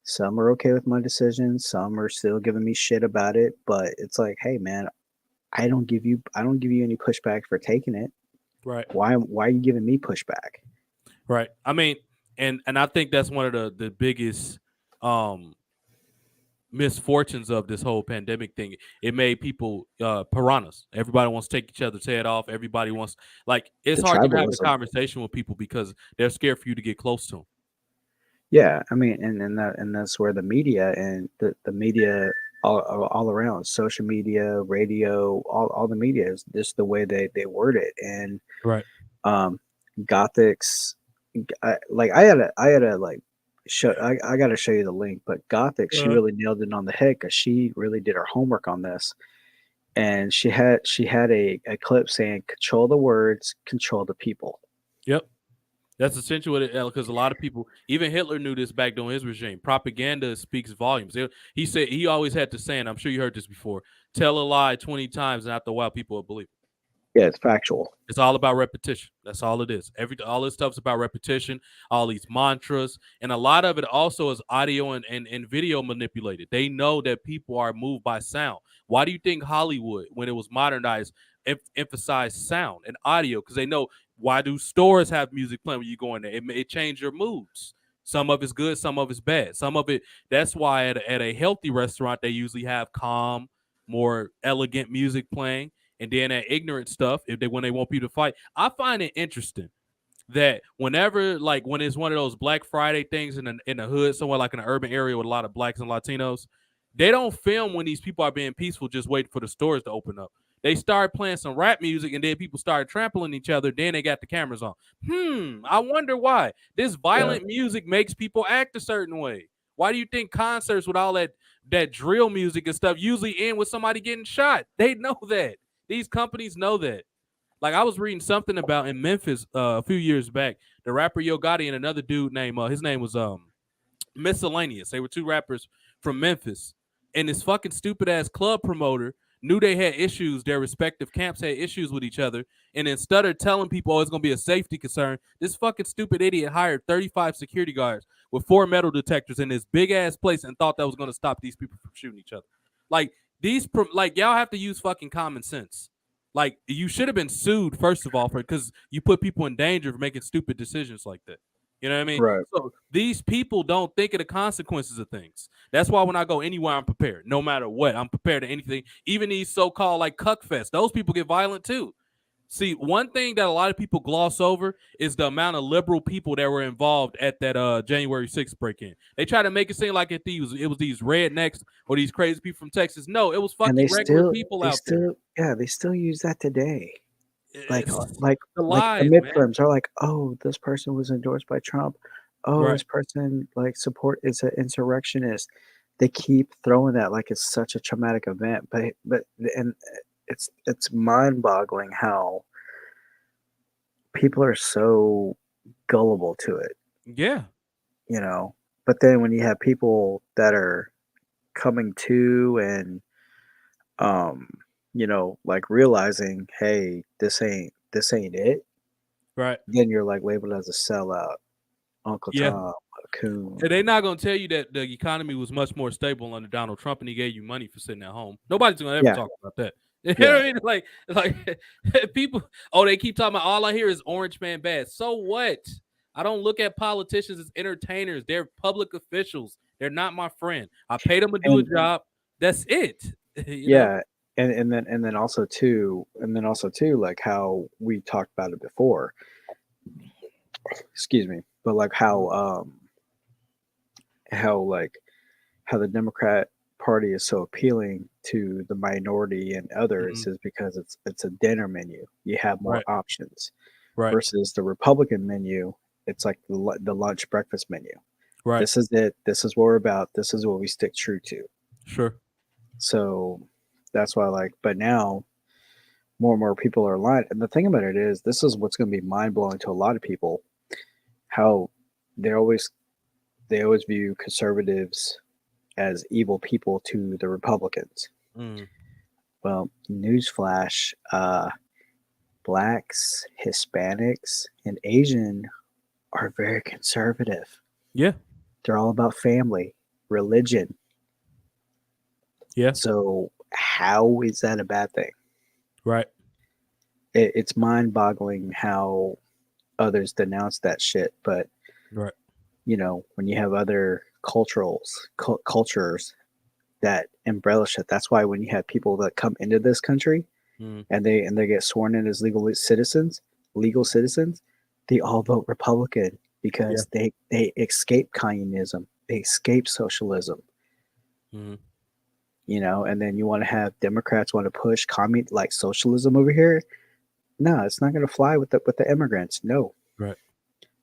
some are okay with my decision, some are still giving me shit about it, but it's like, hey man, I don't give you any pushback for taking it. right. Why are you giving me pushback? Right. I mean, and I think that's one of the biggest um misfortunes of this whole pandemic thing. It made people piranhas. Everybody wants to take each other's head off. Everybody wants, like, it's The hard to even have a tribalism. conversation with people because they're scared for you to get close to them. Yeah, I mean, and that's where the media and the media all around, social media, radio, all the media is just the way they word it. And Right. um Gothics, I had a like show I got to show you the link, but Gothic, she Uh, really nailed it on the head because she really did her homework on this, and she had a clip saying control the words, control the people. yep. That's essentially what it, because a lot of people, even Hitler knew this back during his regime. Propaganda speaks volumes. He said he always had to say, and I'm sure you heard this before: tell a lie 20 times, and after a while, people will believe it. Yeah, it's factual. It's all about repetition. That's all it is. All this stuff's about repetition, all these mantras, and a lot of it also is audio and video manipulated. They know that people are moved by sound. Why do you think Hollywood, when it was modernized, emphasized sound and audio? Because they know, why do stores have music playing when you go in there? It change your moods. Some of it's good, some of it's bad. Some of it, that's why at a healthy restaurant, they usually have calm, more elegant music playing, and then that ignorant stuff, if they when they want people to fight. I find it interesting that whenever, like, when it's one of those Black Friday things in the hood, somewhere like in an urban area with a lot of blacks and Latinos, they don't film when these people are being peaceful, just waiting for the stores to open up. They start playing some rap music, and then people start trampling each other. Then they got the cameras on. I wonder why this Yeah. violent music makes people act a certain way. Why do you think concerts with all that drill music and stuff usually end with somebody getting shot? They know that. These companies know that. Like, I was reading something about in Memphis a few years back, the rapper Yo Gotti and another dude named his name was Miscellaneous. They were two rappers from Memphis, and this fucking stupid ass club promoter knew they had issues. Their respective camps had issues with each other, and instead of telling people, "Oh, it's gonna be a safety concern," this fucking stupid idiot hired 35 security guards with 4 metal detectors in this big ass place and thought that was gonna stop these people from shooting each other. Like, like, y'all have to use fucking common sense. Like, you should have been sued first of all for, because you put people in danger for making stupid decisions like that. You know what I mean? Right. So these people don't think of the consequences of things. That's why when I go anywhere, I'm prepared. No matter what, I'm prepared to anything. Even these so-called like cuck fest, those people get violent too. See, one thing that a lot of people gloss over is the amount of liberal people that were involved at that January 6th break-in. They try to make it seem like it was these rednecks or these crazy people from Texas. No, it was And fucking regular people out there. they still use that today. It's the Like the lies, man. midterms are like, "Oh, this person was endorsed by Trump. Oh, Right. this person, like, support is an insurrectionist." They keep throwing that like it's such a traumatic event, but and it's mind-boggling how people are so gullible to it, Yeah. you know? But then when you have people that are coming to and, um, like, realizing, "Hey, this ain't it," Right. then you're, like, labeled as a sellout, Uncle Yeah. Tom. coon. And they're not gonna tell you that the economy was much more stable under Donald Trump, and he gave you money for sitting at home. Nobody's gonna ever Yeah, talk about that. You know yeah. what I mean? Like people. Oh, they keep talking about. All I hear is Orange Man bad. So what? I don't look at politicians as entertainers. They're public officials. They're not my friend. I pay them to do a And job. That's it. You know? yeah, and then also too, like how we talked about it before. Excuse me, but like how like how the Democrat Party is so appealing to the minority and others Mhm. is because it's a dinner menu. You have more Right. options Right. versus the Republican menu. It's like the lunch breakfast menu. Right. This is it. This is what we're about. This is what we stick true to. Sure. So that's why, like, but now more and more people are aligned. And the thing about it is, this is what's going to be mind blowing to a lot of people. How they always they always view conservatives as evil people to the Republicans. Mm. Well, newsflash: blacks, Hispanics, and Asian are very conservative. Yeah. They're all about family, religion. Yeah. So how is that a bad thing? Right. It's mind-boggling how others denounce that shit, but Right. when you have other cultures that embellish it, that's why when you have people that come into this country Mm. and they get sworn in as legal citizens, they all vote Republican Yeah. because they escape communism, they escape socialism, Mm. and then you want to have Democrats want to push like socialism over here. No, it's not going to fly with the immigrants. No, Right.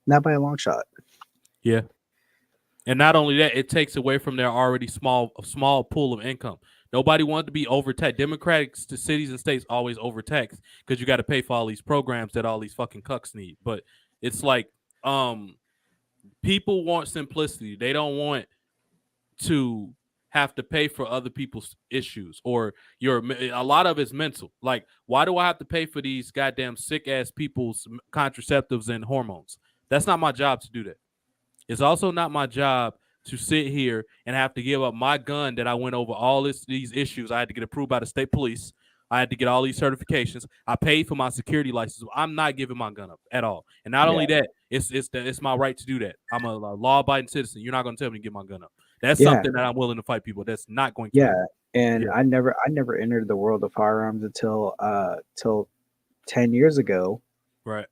not by a long shot. Yeah. And not only that, it takes away from their already small pool of income. Nobody wanted to be overtaxed. Democratic cities and states always overtaxed because you got to pay for all these programs that all these fucking cucks need. But it's like people want simplicity. They don't want to have to pay for other people's issues or a lot of it's mental. Like, why do I have to pay for these goddamn sick ass people's contraceptives and hormones? That's not my job to do that. It's also not my job to sit here and have to give up my gun that I went over all these issues. I had to get approved by the state police. I had to get all these certifications. I paid for my security license. I'm not giving my gun up at all. And not Yeah, only that, it's my right to do that. I'm a law-abiding citizen. You're not going to tell me to give my gun up. That's yeah, something that I'm willing to fight people. That's not going to happen. yeah. And Yeah. I never entered the world of firearms until till 10 years ago. Right.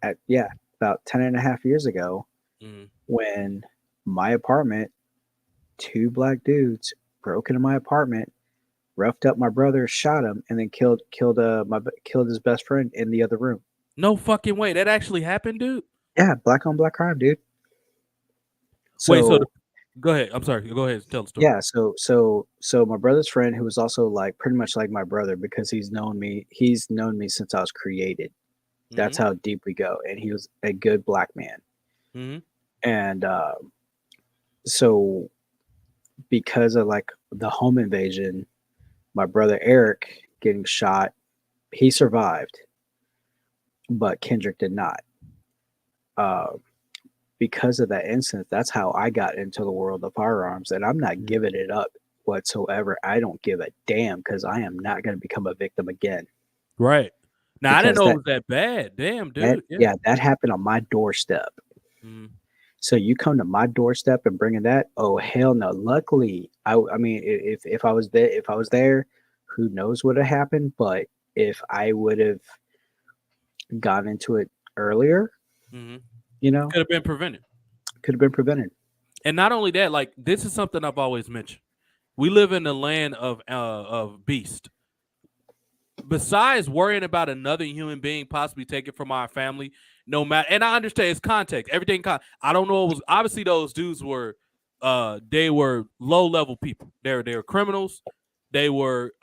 About 10 and a half years ago, Mm. when my apartment, two black dudes broke into my apartment, roughed up my brother, shot him, and then killed his best friend in the other room. No fucking way. That actually happened, dude. Yeah, black on black crime, dude. Wait. So Go ahead. I'm sorry. Go ahead and tell the story. yeah, so my brother's friend, who was also like pretty much like my brother because he's known me since I was created. Mm-hmm. That's how deep we go, and he was a good black man. Mm-hmm. And so because of like the home invasion, my brother Eric getting shot, he survived, but Kendrick did not. Uh, because of that incident, that's how I got into the world of firearms, and I'm not giving it up whatsoever. I don't give a damn because I am not going to become a victim again. Right. Now I didn't Because know it that was that bad. Damn, that dude. Yeah. yeah, that happened on my doorstep. Mm. So you come to my doorstep and bringing that? Oh hell no! Luckily, I mean, if I was there, who knows what had happened? But if I would have gone into it earlier, Mm-hmm. you know, Could have been prevented. could have been prevented. And not only that, like this is something I've always mentioned. We live in the land of beast. Besides worrying about another human being possibly taken from our family, no matter, and I understand it's context, everything. I don't know. It was obviously those dudes were, they were low level people. They were criminals. They were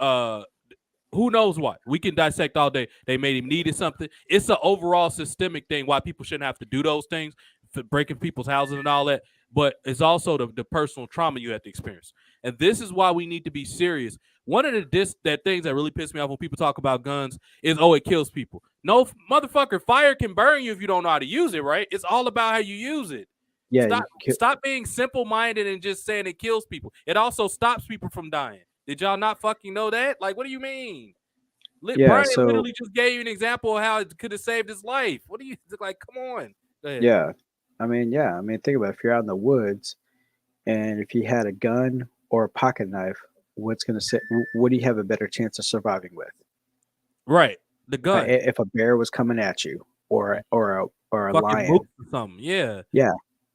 who knows why? We can dissect all day. They made him needed something. It's an overall systemic thing why people shouldn't have to do those things, for breaking people's houses and all that. But it's also the personal trauma you have to experience. And this is why we need to be serious. One of that things that really piss me off when people talk about guns is, oh, it kills people. No, motherfucker, fire can burn you if you don't know how to use it, right? It's all about how you use it. Yeah, Stop stop being simple-minded and just saying it kills people. It also stops people from dying. Did y'all not fucking know that? Like, what do you mean? yeah. Brian So literally just gave you an example of how it could have saved his life. What do you like? Come on. Go ahead. yeah, I mean, think about it. If you're out in the woods and if you had a gun or a pocket knife, what's gonna say? What do you have a better chance of surviving with? Right. The gun. If a bear was coming at you, or a Fucking moose lion, or something. Yeah. yeah,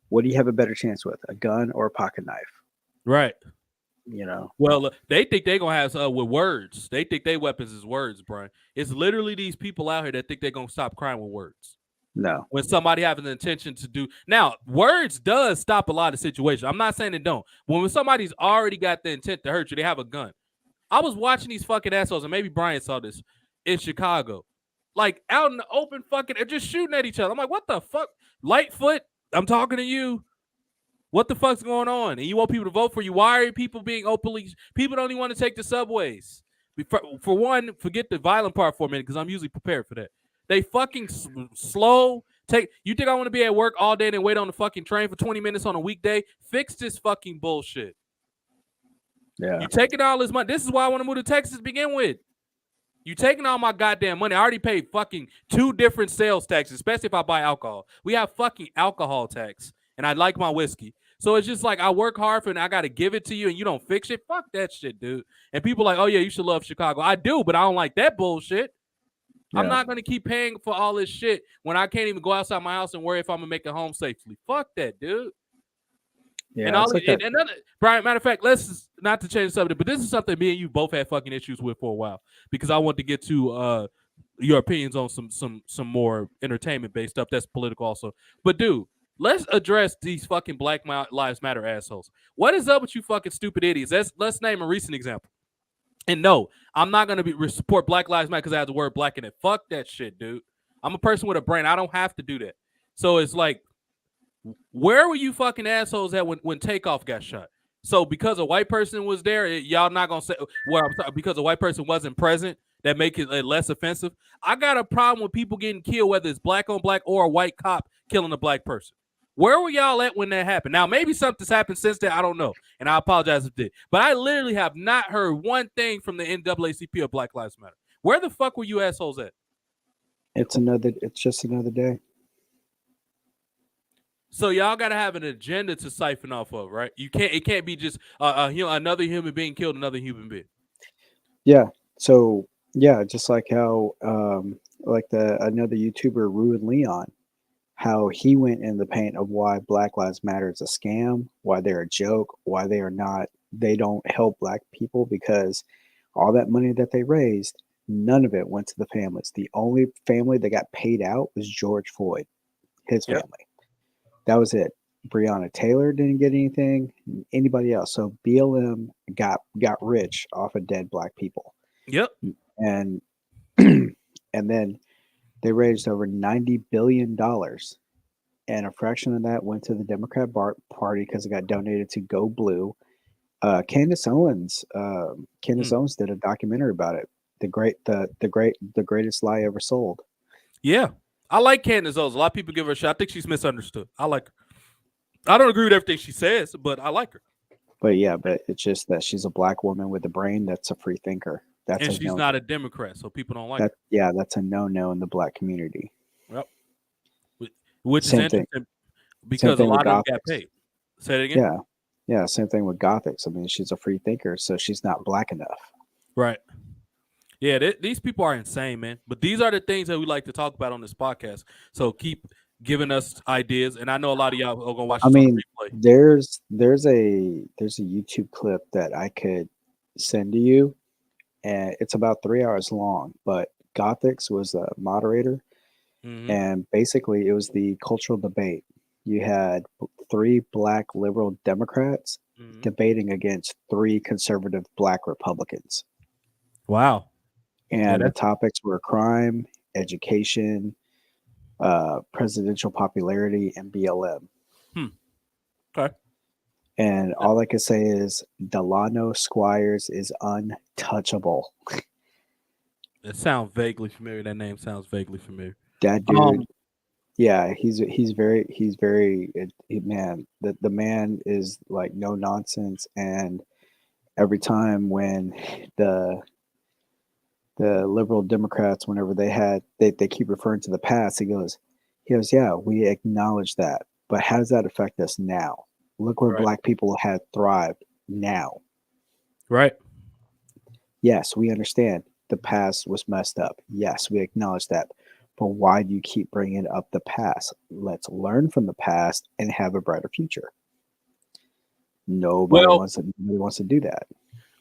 what do you have a better chance with? A gun or a pocket knife? Right. You know, Well, they think they gonna have with words. They think they weapons is words, Brian. It's literally these people out here that think they're gonna stop crime with words. no, When somebody has an intention to do now, words does stop a lot of situations. I'm not saying it don't. When somebody's already got the intent to hurt you, they have a gun. I was watching these fucking assholes, and maybe Brian saw this in Chicago, like out in the open, fucking, they're just shooting at each other. I'm like, what the fuck, Lightfoot? I'm talking to you. What the fuck's going on? And you want people to vote for you? Why are people being openly? People don't even want to take the subways. For one, forget the violent part for a minute because I'm usually prepared for that. They fucking slow. You think I want to be at work all day and wait on the fucking train for 20 minutes on a weekday? Fix this fucking bullshit. yeah, You taking all this money. This is why I want to move to Texas to begin with. You taking all my goddamn money. I already paid fucking 2 different sales taxes, especially if I buy alcohol. We have fucking alcohol tax, and I like my whiskey. So it's just like I work hard for it and I got to give it to you and you don't fix it. Fuck that shit, dude. And people are like, oh, yeah, you should love Chicago. I do, but I don't like that bullshit. I'm yeah, not going to keep paying for all this shit when I can't even go outside my house and worry if I'm going to make it home safely. Fuck that, dude. And yeah. all It's like that. and another, Brian, matter of fact, let's not to change the subject, but this is something me and you both had fucking issues with for a while because I want to get to your opinions on some more entertainment based stuff that's political also. But dude, let's address these fucking Black Lives Matter assholes. What is up with you fucking stupid idiots? Let's name a recent example. And no, I'm not gonna support Black Lives Matter because I have the word black in it. Fuck that shit, dude. I'm a person with a brain. I don't have to do that. So it's like, where were you fucking assholes at when Takeoff got shot? So because a white person was there, y'all not gonna say, well, I'm sorry, because a white person wasn't present, that make it less offensive. I got a problem with people getting killed, whether it's black on black or a white cop killing a black person. Where were y'all at when that happened? Now, maybe something's happened since then. I don't know. And I apologize if it did. But I literally have not heard one thing from the NAACP or Black Lives Matter. Where the fuck were you assholes at? It's just another day. So y'all gotta have an agenda to siphon off of, right? It can't be just another human being killed another human being. Yeah. So yeah, just like how like another YouTuber Ruin Leon, how he went in the paint of why Black Lives Matter is a scam, why they're a joke, why they don't help black people because all that money that they raised, none of it went to the families. The only family that got paid out was George Floyd, his Yep. family. That was it. Breonna Taylor didn't get anything. Anybody else? So BLM got rich off of dead black people, Yep. and and then they raised over $90 billion, and a fraction of that went to the Democrat Party because it got donated to Go Blue. Candace Owens did a documentary about it. The greatest lie ever sold. Yeah. I like Candace Owens. A lot of people give her a shot. I think she's misunderstood. I like her. I don't agree with everything she says, but I like her. But yeah, but it's just that she's a black woman with a brain that's a free thinker. That's And a she's no. not a Democrat, so people don't like her. Yeah, that's a no in the black community. Yep. Which Same is thing. interesting because a lot of them got paid. Say it again. Yeah. Yeah, same thing with Gothics. I mean, she's a free thinker, so she's not black enough. Right. Yeah, these people are insane, man. But these are the things that we like to talk about on this podcast. So keep giving us ideas, and I know a lot of y'all are gonna watch this on the replay. There's a YouTube clip that I could send to you, and it's about 3 hours long. But Gothics was a moderator, and basically it was the cultural debate. You had 3 black liberal Democrats debating against 3 conservative black Republicans. Wow. And the topics were crime, education, presidential popularity, and BLM. Okay. And all I can say is Delano Squires is untouchable. It sounds vaguely familiar. That name sounds vaguely familiar. That dude, Yeah, man. The man is like no nonsense, and every time when the the liberal Democrats, whenever they keep referring to the past, he goes, yeah, we acknowledge that, but how does that affect us now? Look where Right. black people have thrived now. Right. Yes, we understand the past was messed up. Yes, we acknowledge that. But why do you keep bringing up the past? Let's learn from the past and have a brighter future. Well, Nobody wants to do that.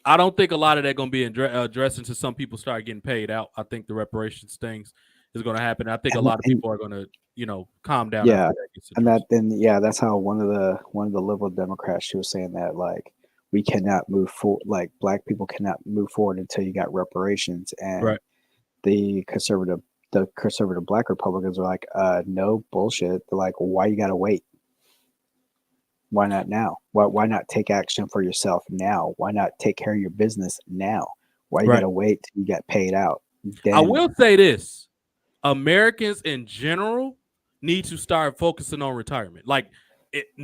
I don't think a lot of that going to be addressed until some people start getting paid out. I think the reparations things is going to happen. I think a lot of And people are going to, calm down yeah, after that gets addressed. that's how one of the liberal Democrats, she was saying that, like, we cannot move forward, like black people cannot move forward until you got reparations. And Right. the conservative black Republicans are like, no bullshit. They're like, why you gotta wait? Why not now? Why not take action for yourself now? Why not take care of your business now? Why you Right. gotta wait till you get paid out? I Then will say this: Americans in general need to start focusing on retirement. Like,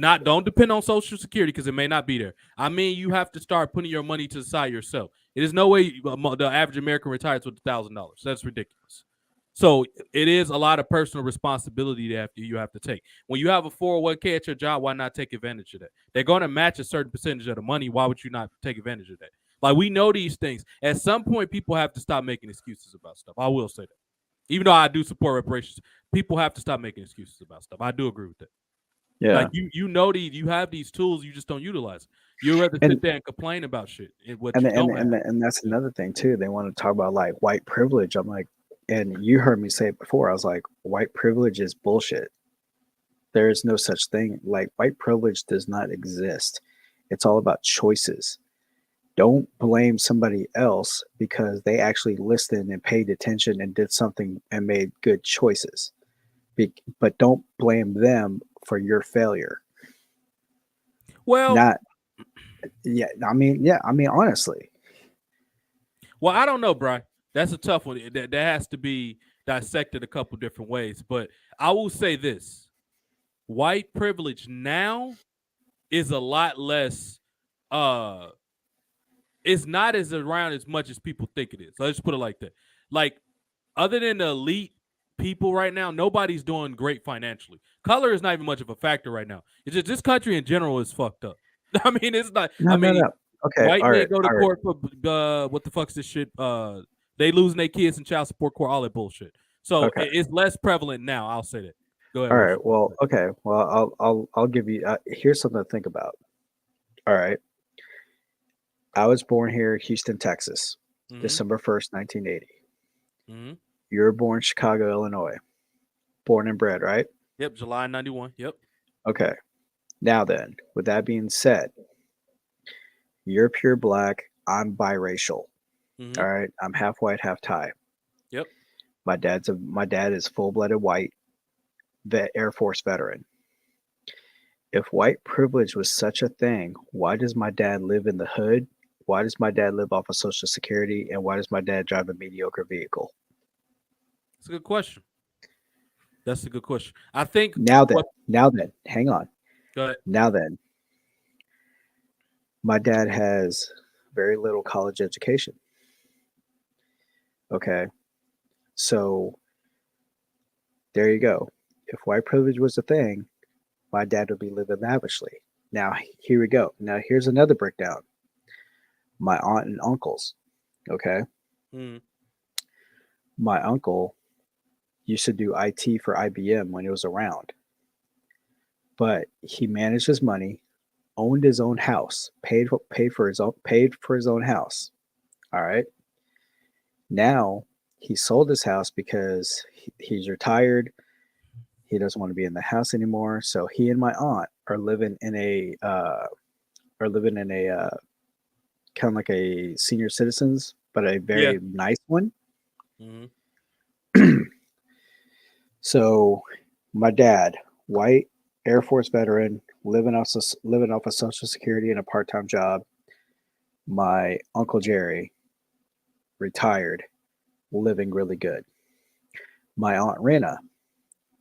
don't depend on Social Security because it may not be there. I mean, you have to start putting your money to the side yourself. It is no way the average American retires with $1,000. That's ridiculous. So it is a lot of personal responsibility that you have to take. When you have a 401k at your job, why not take advantage of that? They're going to match a certain percentage of the money. Why would you not take advantage of that? Like, we know these things. At some point, people have to stop making excuses about stuff. I will say that. Even though I do support reparations, people have to stop making excuses about stuff. I do agree with that. Like, yeah, you have these tools, you just don't utilize it. You'd rather sit and there and complain about shit, what and you and don't have. and, and that's Yeah. another thing too. They want to talk about like white privilege. I'm like, and you heard me say it before. I was like, white privilege is bullshit. There is no such thing. Like, white privilege does not exist. It's all about choices. Don't blame somebody else because they actually listened and paid attention and did something and made good choices. But don't blame them for your failure. Well, Not I mean honestly. I don't know, bro. That's a tough one. That has to be dissected a couple different ways. But I will say this: white privilege now is a lot less. Uh, it's not as around as much as people think it is. So let's put it like that. Like, other than the elite people right now, nobody's doing great financially. Color is not even much of a factor right now. It's just this country in general is fucked up. I mean, it's not. No, I no, mean, no. Okay, white all men right, go to all right, court for what the fuck's this shit? They losing their kids in child support court, all that bullshit. So okay, it's less prevalent now. I'll say that. Go ahead. all What right. you about Well, to say? okay. Well, I'll give you. Here's something to think about. All right. I was born here, Houston, Texas, Mm-hmm. December 1st, 1980. Mm-hmm. You were born Chicago, Illinois. Born and bred, right? Yep. July '91. Yep. Okay. Now then, with that being said, you're pure black. I'm biracial. Mm-hmm. All right. I'm half white, half Thai. Yep. My dad is full blooded white, Air Force veteran. If white privilege was such a thing, why does my dad live in the hood? Why does my dad live off of Social Security? And why does my dad drive a mediocre vehicle? That's a good question. That's a good question. I think Now then, what. now then, hang on. Go ahead. Now then, my dad has very little college education. Okay. So there you go. If white privilege was a thing, my dad would be living lavishly. Now, here we go. Now, here's another breakdown. My aunt and uncles. Okay. Mm, My uncle used to do IT for IBM when it was around, but he managed his money, owned his own house, paid for his own house. All right. Now he sold his house because he's retired. He doesn't want to be in the house anymore. So he and my aunt are living in a kind of like a senior citizens, but a yeah. very nice one. Mm-hmm. So my dad, white Air Force veteran, living off of Social Security and a part time job. My uncle Jerry, retired, living really good. My aunt Rena,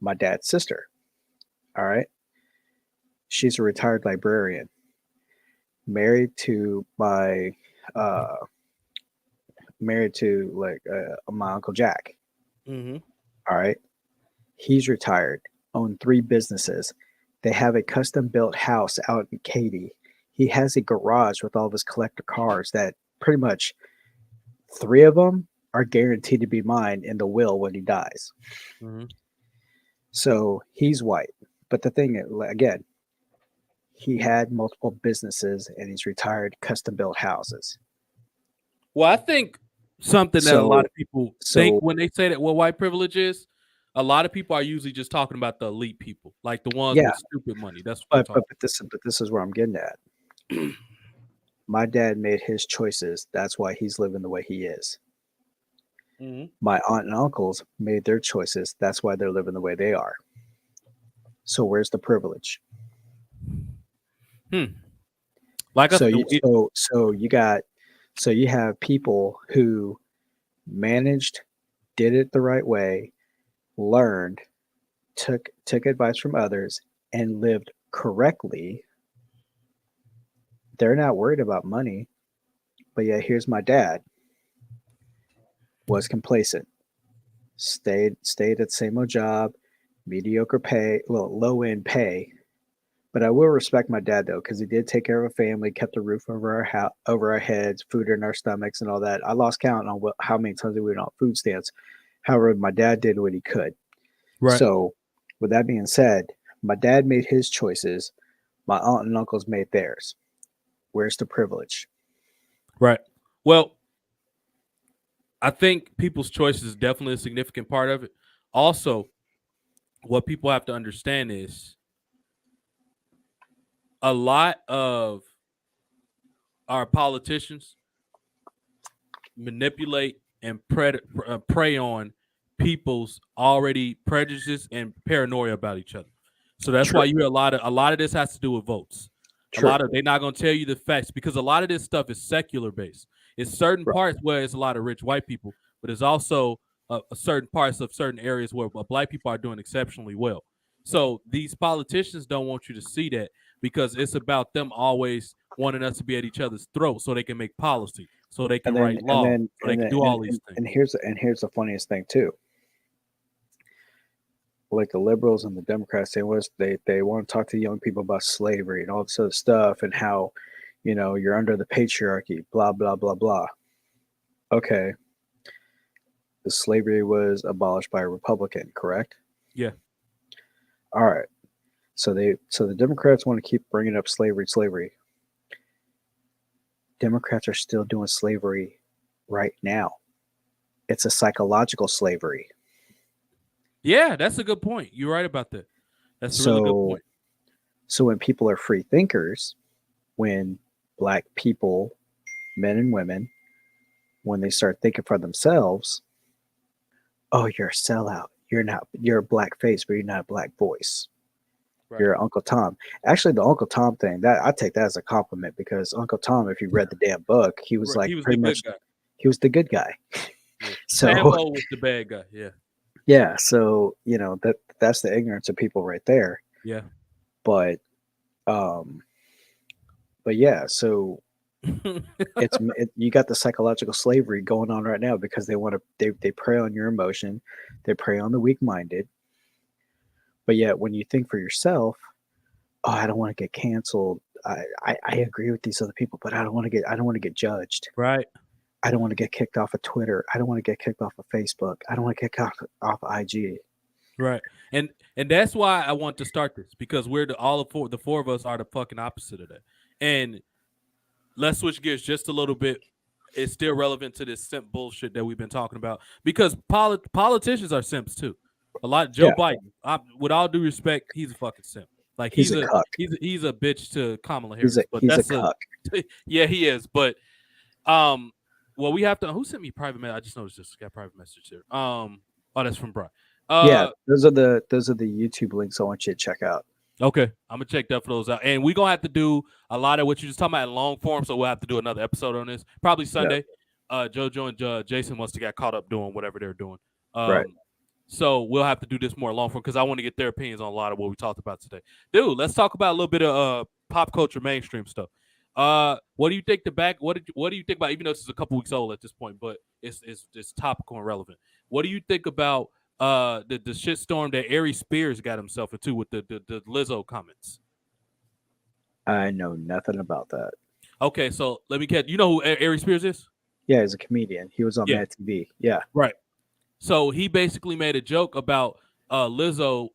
my dad's sister. All right. She's a retired librarian, married to uh, my uncle Jack. Mm-hmm. All right. He's retired, owned three businesses. They have a custom built house out in Katy. He has a garage with all of his collector cars that pretty much three of them are guaranteed to be mine in the will when he dies. Mm-hmm. So he's white. But the thing is, again, he had multiple businesses and he's retired custom built houses. Well, I think something that a lot So, of people think so when they say that what white privilege is, a lot of people are usually just talking about the elite people, like the ones yeah, with stupid money. That's what they're but but talking but this is where I'm getting at. My dad made his choices. That's why he's living the way he is. about. My aunt and uncles made their choices. That's why they're living the way they are. So where's the privilege? Hmm. Like I So said, you so you got so you have people who managed, did it the right way, learned, took advice from others, and lived correctly. They're not worried about money. But yeah, here's my dad was complacent, stayed at the same old job, mediocre pay, well, low end pay. But I will respect my dad though, because he did take care of a family, kept a roof over over our heads, food in our stomachs, and all that. I lost count on how many times we went on food stamps. However, my dad did what he could. right, So, with that being said, my dad made his choices. My aunt and uncles made theirs. Where's the privilege? right. Well, I think people's choices is definitely a significant part of it. Also, what people have to understand is a lot of our politicians manipulate and prey on people's already prejudices and paranoia about each other. So that's why True, you hear a lot of this has to do with votes. A true, lot of they're not going to tell you the facts because a lot of this stuff is secular based. It's certain right. parts where it's a lot of rich white people, but it's also a certain parts of certain areas where black people are doing exceptionally well. So these politicians don't want you to see that because it's about them always wanting us to be at each other's throats so they can make policy, so they can And then write law, so they can do all these things. here's the funniest thing too. Like the liberals and the Democrats, they want to talk to young people about slavery and all this other stuff and how, you're under the patriarchy, blah blah blah blah. Okay, the slavery was abolished by a Republican, correct? Yeah. All right. So the Democrats want to keep bringing up slavery. Democrats are still doing slavery right now. It's a psychological slavery. Yeah, that's a good point. You're right about that. That's a really good So point. so when people are free thinkers, when black people, men and women, when they start thinking for themselves, oh, you're a sellout. You're a black face, but you're not a black voice. Right. You're Uncle Tom. Actually, the Uncle Tom thing, that I take that as a compliment because Uncle Tom, if you read the damn book, he was like He was the pretty good much guy. he was the good guy. Yeah. So Sambo was the bad guy. Yeah. yeah, so that's the ignorance of people right there. Yeah. But um, but yeah, so you got the psychological slavery going on right now because they prey on your emotion, they prey on the weak minded. But yet when you think for yourself, oh, I don't want to get canceled. I agree with these other people, but I don't want to get judged. right. I don't want to get kicked off of Twitter. I don't want to get kicked off of Facebook. I don't want to get kicked off of IG. Right. And that's why I want to start this because we're the four of us are the fucking opposite of that. And let's switch gears just a little bit. It's still relevant to this simp bullshit that we've been talking about because politicians are simps too. A lot. Joe Yeah, Biden, with all due respect, he's a fucking simp. Like he's a cuck. he's a bitch to Kamala He's a Harris, but he's a that's a cuck. yeah, he is. But um, well, we have to. Who sent me private message? I just noticed this. Got private message here. Oh, that's from Brian. Yeah, Uh, those are the YouTube links I want you to check out. okay, I'm gonna check that for those out, and we're gonna have to do a lot of what you just talking about in long form. So we'll have to do another episode on this, probably Yeah, Sunday. JoJo and Jason must have got caught up doing whatever they're doing. right. Um, So we'll have to do this more long form because I want to get their opinions on a lot of what we talked about today. Dude, let's talk about a little bit of pop culture mainstream stuff. What do you think what do you think about, even though this is a couple weeks old at this point, but it's topical and relevant. What do you think about the shitstorm that Ari Spears got himself into with the Lizzo comments? I know nothing about that. Okay, so let me catch, you know who Ari Spears is? Yeah, he's a comedian. He was on Yeah, Mad TV. Yeah. right. So he basically made a joke about Lizzo.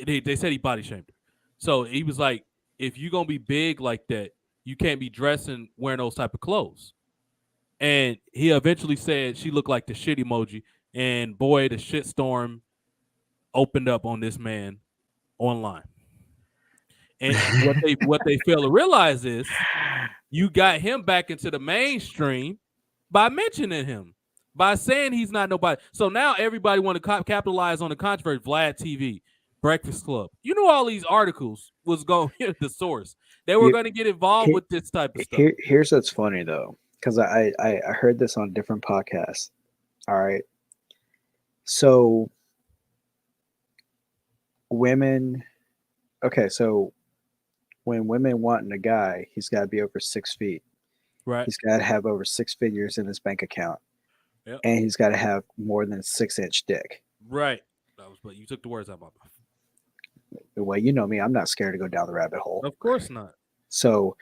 They said he body shamed her. So he was like, if you're gonna be big like that, you can't be dressing wearing those type of clothes. And he eventually said she looked like the shit emoji. And boy, the shit storm opened up on this man online. And what they fail to realize is you got him back into the mainstream by mentioning him, by saying he's not nobody. So now everybody want to capitalize on the controversy. Vlad TV, Breakfast Club. You know, all these articles was going the source. They were You, going to get involved with this type of stuff. here's what's funny though, because I heard this on different podcasts. All right, so women. Okay, so when women want a guy, he's got to be over 6 feet. Right. He's got to have over six figures in his bank account, Yep. and he's got to have more than a 6-inch dick. Right. But you took the words out of my mouth. Well, you know me, I'm not scared to go down the rabbit hole. Of course not. So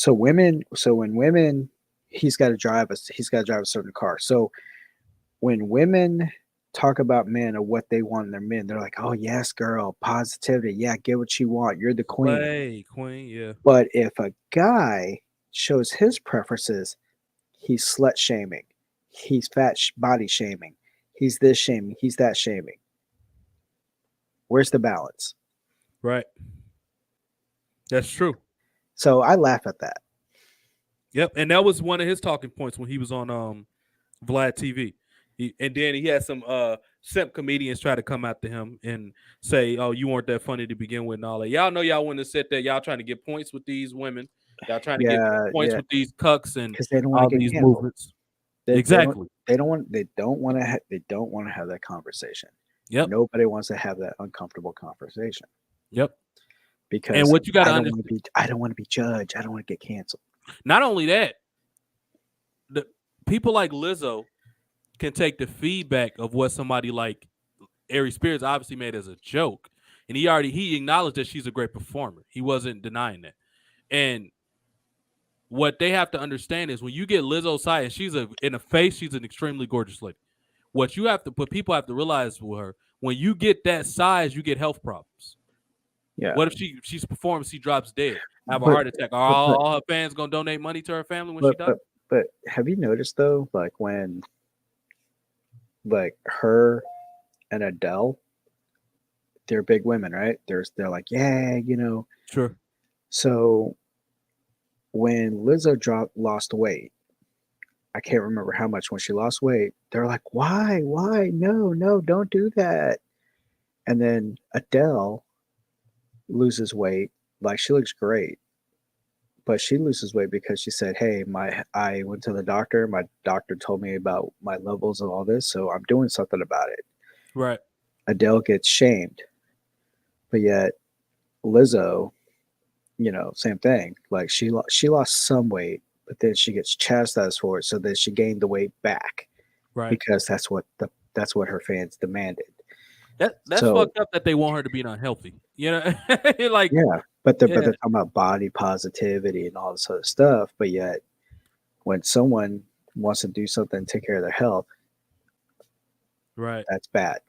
women, so when women, he's got to drive a certain car. So when women talk about men or what they want in their men, they're like, "Oh yes, girl, positivity. Yeah, get what you want. You're the queen." Hey, Queen. Yeah. But if a guy shows his preferences, he's slut shaming, he's body shaming, he's this shaming, he's that shaming. Where's the balance? Right. That's true. So I laugh at that. Yep. And that was one of his talking points when he was on Vlad TV. And then he had some simp comedians try to come after him and say, "Oh, you weren't that funny to begin with," and all that. Y'all know y'all wouldn't have said that. Y'all trying to get points with these women. Y'all trying to get Yeah, points yeah, with these cucks and because they don't want all to get these canceled. movements. They Exactly. they don't want to have that conversation. Yep. Nobody wants to have that uncomfortable conversation Yep. And because what you got to I understand, don't want to be judged. I don't want to get canceled. not only that, the people like Lizzo can take the feedback of what somebody like Ari Spears obviously made as a joke, and he acknowledged that she's a great performer. He wasn't denying that. And what they have to understand is when you get Lizzo's side, and she's in the face, she's an extremely gorgeous lady. What people have to realize with her, when you get that size, you get health problems. Yeah, What if she's performing, she drops dead, have a but heart attack? Are all her fans gonna donate money to her family when she but dies? but but have you noticed though, like when like her and Adele, they're big women, right? They're like, yeah, you know. Sure. So when Lizzo lost weight, I can't remember how much. When she lost weight, they're like, why, no, don't do that. And then Adele loses weight, like she looks great, but she loses weight because she said, "Hey, I went to the doctor. My doctor told me about my levels and all this, so I'm doing something about it." Right. Adele gets shamed, but yet Lizzo, same thing. Like she lost some weight, but then she gets chastised for it, so then she gained the weight back Right. because that's what her fans demanded. That's So fucked up that they want her to be unhealthy. You know, like, yeah, but yeah, they're talking about body positivity and all this other stuff, but yet when someone wants to do something, take care of their health, right. that's bad.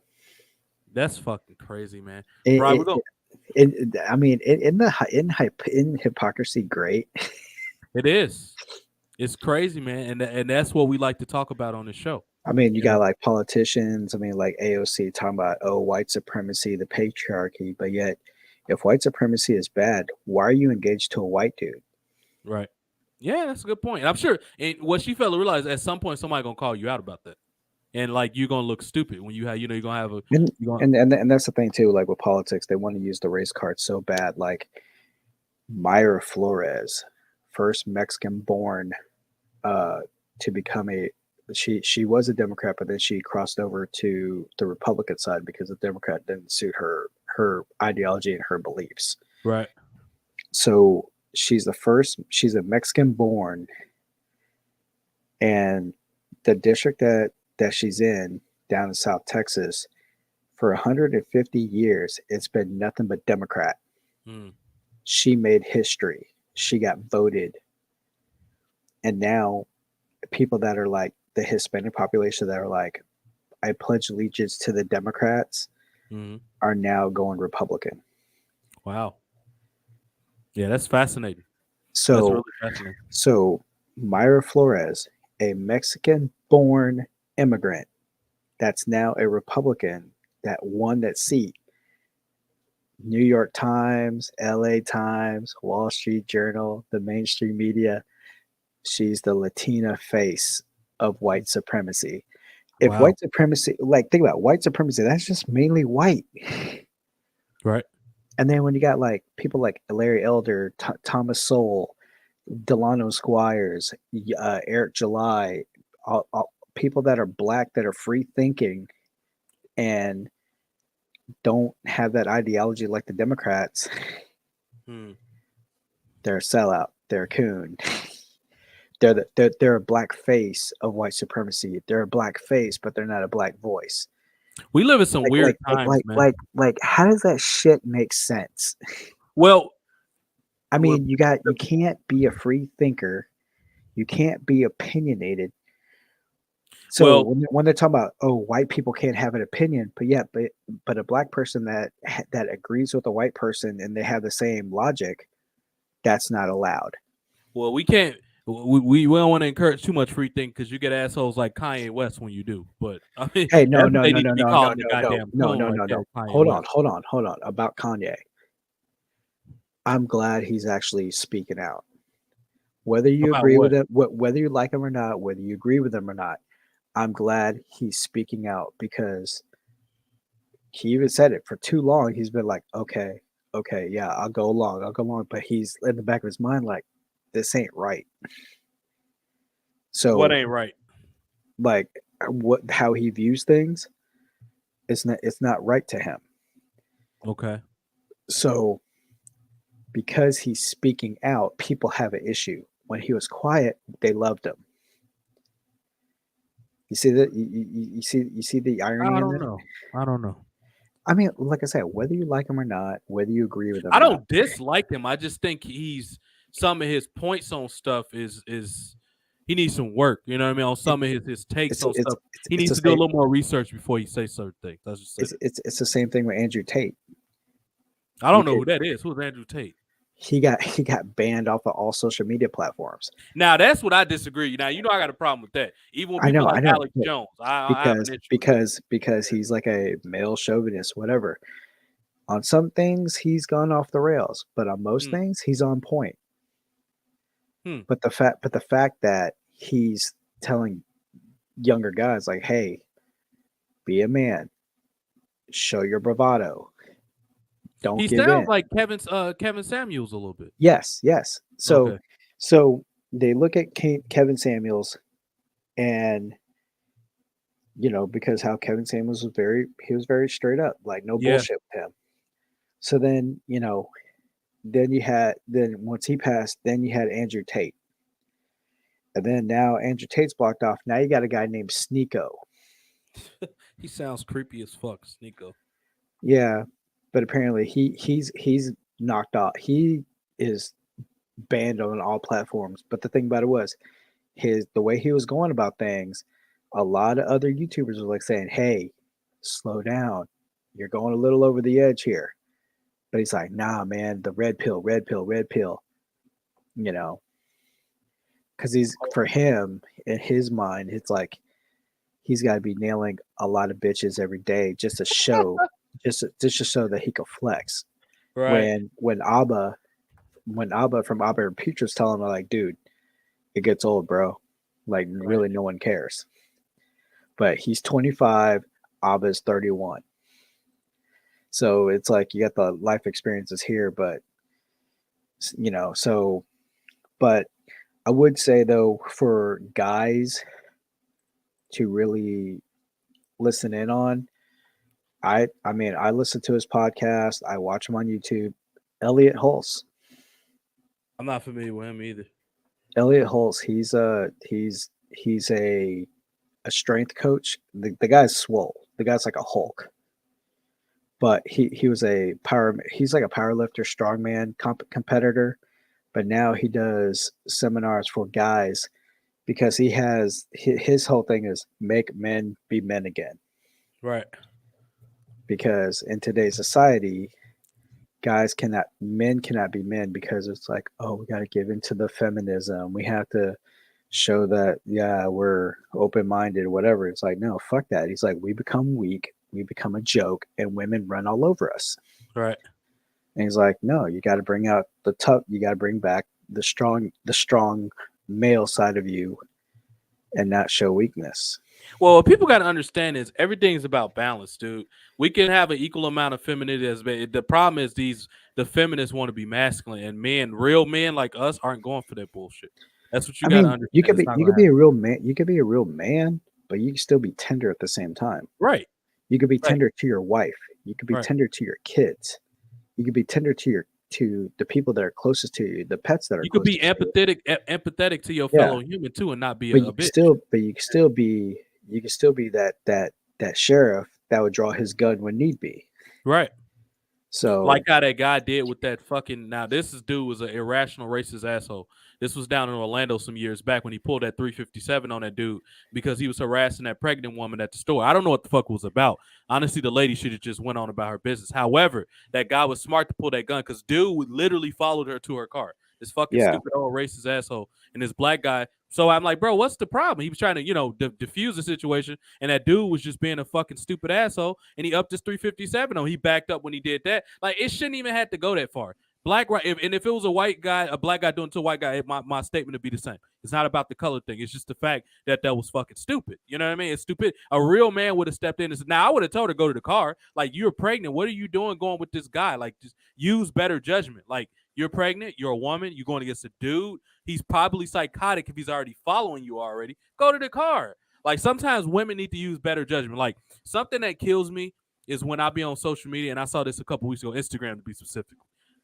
That's fucking crazy, man. Right, we're It, going. I mean, in hypocrisy, great. It is. It's crazy, man, and that's what we like to talk about on the show. I mean, you You got know, like politicians. I mean, like AOC talking about white supremacy, the patriarchy, but yet, if white supremacy is bad, why are you engaged to a white dude? right? Yeah, that's a good point. I'm sure. And what she failed to realize, at some point, somebody gonna call you out about that, and like you're gonna look stupid when you have, you're gonna have a, And you gonna and that's the thing too. Like with politics, they want to use the race card so bad. Like Myra Flores, first Mexican born uh, to become a she was a Democrat, but then she crossed over to the Republican side because the Democrat didn't suit her ideology and her beliefs. Right. So she's the first. She's a Mexican born, and the district that she's in down in South Texas for 150 years, it's been nothing but Democrat. Mm. She made history. She got voted, and now people that are like the Hispanic population that are like, I pledge allegiance to the Democrats, Mm. are now going Republican. Wow. Yeah, that's fascinating. That's So really fascinating. so Myra Flores, a Mexican born immigrant that's now a Republican that won that seat. New York Times, LA Times, Wall Street Journal, the mainstream media. She's the Latina face of white supremacy. If Wow. white supremacy, like think about it, white supremacy, that's just mainly white. Right. And then when you got like people like Larry Elder, Thomas Sowell, Delano Squires, Eric July, people that are black that are free thinking and don't have that ideology like the Democrats, Mm. they're a sellout. They're a coon. They're a black face of white supremacy. They're a black face, but they're not a black voice. We live in some Like weird like times, man. how does that shit make sense? Well, I well, mean, you can't be a free thinker. You can't be opinionated. So well, when they're talking about, oh, white people can't have an opinion, but yeah, but a black person that agrees with a white person and they have the same logic, that's not allowed. well, we can't. We don't want to encourage too much free thinking because you get assholes like Kanye West when you do. But I mean, Hey, no, that's what no, they no, need no, to be no, no, calling the no, no, goddamn no, coon no, right no, there, no. Kanye Hold on, West. hold on. About Kanye, I'm glad he's actually speaking out. Whether you About agree with what? it, whether you like him or not, whether you agree with him or not, I'm glad he's speaking out because he even said it for too long. He's been like, okay, okay, yeah, I'll go along. But he's in the back of his mind like, this ain't right. What So, ain't right? like, what how he views things, it's not right to him. Okay. So, because he's speaking out, people have an issue. When he was quiet, they loved him. You see that? You see the irony I in don't that? know. I don't know. I mean, like I said, whether you like him or not, whether you agree with him I or not, don't dislike him. I just think he's some of his points on stuff is he needs some work. You know what I mean? On it, some of his takes it's on it's stuff, he it's needs the to do a same. little more research before he says certain things. Let's just say that. It's the same thing with Andrew Tate. I You don't know could who that is. Who's Andrew Tate? he got banned off of all social media platforms. Now that's what I disagree. Now you know I got a problem with that. Even with people I like know, Alex Jones, I have an because issue with that. he's like a male chauvinist, whatever. On some things, he's gone off the rails, but on most Hmm. things, he's on point. Hmm. But the fact that he's telling younger guys like, "Hey, be a man, show your bravado, don't He give sounds in." like Kevin Samuels a little bit. Yes, yes. Okay. So they look at Kevin Samuels, and because how Kevin Samuels was he was very straight up, like no Yeah. bullshit with him. So then then you had then once he passed, then you had Andrew Tate, and then now Andrew Tate's blocked off. Now you got a guy named Sneeko. He sounds creepy as fuck, Sneeko. Yeah, but apparently he's knocked off. He is banned on all platforms. But the thing about it was the way he was going about things. A lot of other YouTubers were like saying, "Hey, slow down. You're going a little over the edge here." But he's like, "Nah, man, the red pill, red pill, red pill." You know, because he's for him in his mind, it's like he's got to be nailing a lot of bitches every day just to show, just to show that he could flex. Right. When Abba from Abba and Peach telling him like, dude, it gets old, bro. Like Right. really, no one cares. But he's 25, Abba's 31. So it's like you got the life experiences here, but so but I would say though for guys to really listen in on. I mean, I listen to his podcast. I watch him on YouTube. Elliot Hulse. I'm not familiar with him either. Elliot Hulse. He's a strength coach. The guy's swole. The guy's like a Hulk. But he was a power. He's like a power lifter, strongman competitor. But now he does seminars for guys because he has his whole thing is make men be men again. Right. Because in today's society, men cannot be men because it's like, oh, we got to give into the feminism. We have to show that, yeah, we're open minded, whatever. It's like, no, fuck that. He's like, we become weak, we become a joke, and women run all over us. Right. And he's like, no, you got to bring out the tough, you got to bring back the strong male side of you and not show weakness. Well, what people got to understand is everything is about balance, dude. We can have an equal amount of femininity as the problem is the feminists want to be masculine, and men, real men like us, aren't going for that bullshit. That's what you I got to mean, understand. It's not you going could to be happen. a real man, you could be a real man, but you can still be tender at the same time. Right. You could be Right. tender to your wife. You could be Right. tender to your kids. You could be tender to the people that are closest to you, the pets that are You could be closest to you. empathetic to your Yeah, fellow human too, and not be but a bitch. you can still be that sheriff that would draw his gun when need be. Right. Like So how that guy did with that fucking. Now this dude was an irrational racist asshole. This was down in Orlando some years back when he pulled that 357 on that dude because he was harassing that pregnant woman at the store. I don't know what the fuck it was about. Honestly, the lady should have just went on about her business. However, that guy was smart to pull that gun because dude literally followed her to her car. This fucking yeah, stupid old racist asshole and this black guy. So I'm like, bro, what's the problem? He was trying to, diffuse the situation, and that dude was just being a fucking stupid asshole, and he upped his 357 on. He backed up when he did that. Like, it shouldn't even have to go that far. Black right, and if it was a white guy, a black guy doing to a white guy, my statement would be the same. It's not about the color thing. It's just the fact that was fucking stupid. You know what I mean? It's stupid. A real man would have stepped in and said, "Now I would have told her to go to the car. Like, you're pregnant. What are you doing going with this guy? Like, just use better judgment. Like, you're pregnant. You're a woman. You're going against a dude. He's probably psychotic if he's already following you already. Go to the car. Like, sometimes women need to use better judgment. Like, something that kills me is when I be on social media, and I saw this a couple weeks ago, Instagram to be specific.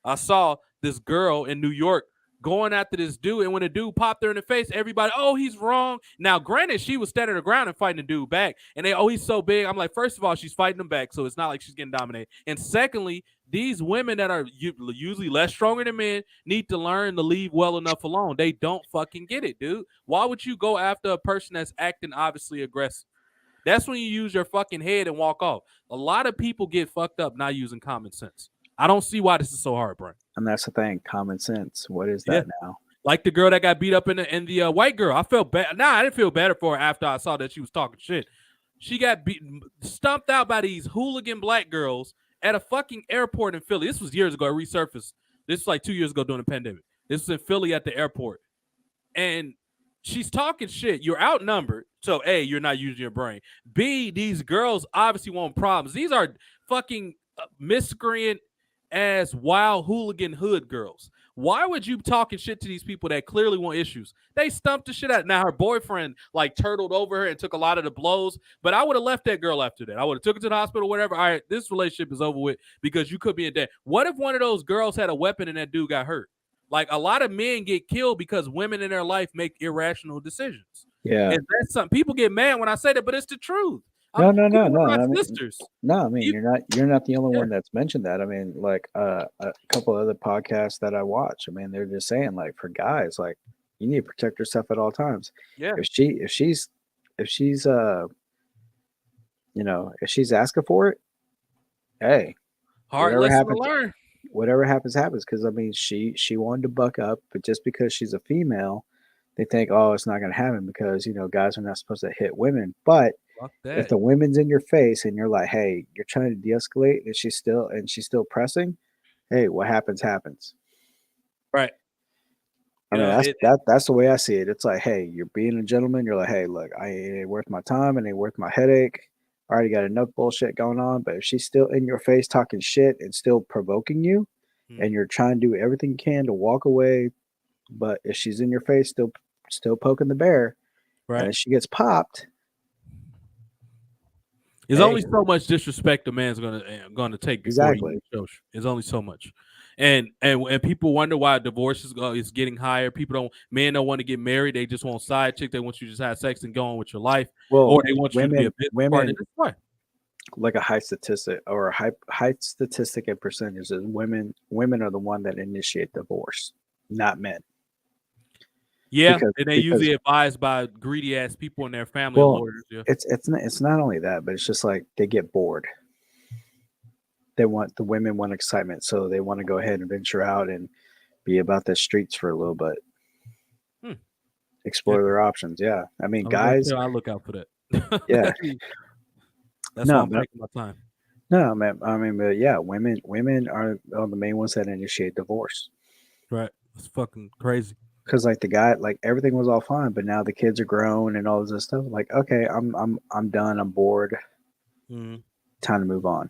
I saw this girl in New York going after this dude, and when the dude popped her in the face, everybody, oh, he's wrong. Now, granted, she was standing her ground and fighting the dude back, and they, oh, he's so big. I'm like, first of all, she's fighting him back, so it's not like she's getting dominated. And secondly, these women that are usually less stronger than men need to learn to leave well enough alone. They don't fucking get it, dude. Why would you go after a person that's acting obviously aggressive? That's when you use your fucking head and walk off. A lot of people get fucked up not using common sense. I don't see why this is so hard, Brian. and that's the thing, common sense. What is Yeah. that now? Like the girl that got beat up in the white girl. I felt bad. Nah, I didn't feel better for her after I saw that she was talking shit. She got stumped out by these hooligan black girls at a fucking airport in Philly. This was years ago. It resurfaced. This was like 2 years ago during the pandemic. This was in Philly at the airport. And she's talking shit. You're outnumbered. So, A, you're not using your brain. B, these girls obviously want problems. These are fucking miscreant ass wild hooligan hood girls. Why would you talking shit to these people that clearly want issues? They stumped the shit out. Now her boyfriend like turtled over her and took a lot of the blows, but I would have left that girl after that. I would have took her to the hospital, whatever. All right, this relationship is over with because you could be in debt. What if one of those girls had a weapon and that dude got hurt? Like a lot of men get killed because women in their life make irrational decisions. Yeah. And that's something people get mad when I say that, but it's the truth. No, no, no, People no. are I my mean, sisters. no. I mean, You, you're not the only yeah, one that's mentioned that. I mean, like a couple other podcasts that I watch. I mean, they're just saying like for guys, like you need to protect yourself at all times. yeah. If she's if she's asking for it, hey, Hard whatever lesson to happens, learn. happens. Because I mean, she wanted to buck up, but just because she's a female, they think, oh, it's not going to happen because guys are not supposed to hit women. But Fuck if that. the women's in your face and you're like, hey, you're trying to de-escalate, and she's still pressing, hey, what happens happens. Right. I You mean, know, that's the way I see it. It's like, hey, you're being a gentleman. You're like, hey, look, it ain't worth my time. It ain't worth my headache. I already got enough bullshit going on. But if she's still in your face talking shit and still provoking you, and you're trying to do everything you can to walk away, but if she's in your face, still poking the bear, and right. then she gets popped, There's only Hey, so much disrespect a man's gonna take before he exactly. shows you. There's only so much, and people wonder why divorce is getting higher. Men don't want to get married. They just want side chick. They want you to just have sex and go on with your life, or Well, they want you to be a women, business partner. women That's right. like a high statistic or a high statistic and percentage is women are the one that initiate divorce, not men. Yeah, and they Because usually advised by greedy ass people in their family or well, lawyers. Yeah. it's not only that, but it's just like they get bored. The women want excitement, so they want to go ahead and venture out and be about the streets for a little bit, Hmm. explore Okay. their options. Yeah, I mean, I'm gonna make guys, sure I look out for that. yeah, That's why no, I'm but taking my time. no, man, I mean, but yeah, women are the main ones that initiate divorce. Right. It's fucking crazy. Because like the guy, like everything was all fine, but now the kids are grown and all this stuff. Like, okay, I'm done. I'm bored. Mhm. Time to move on.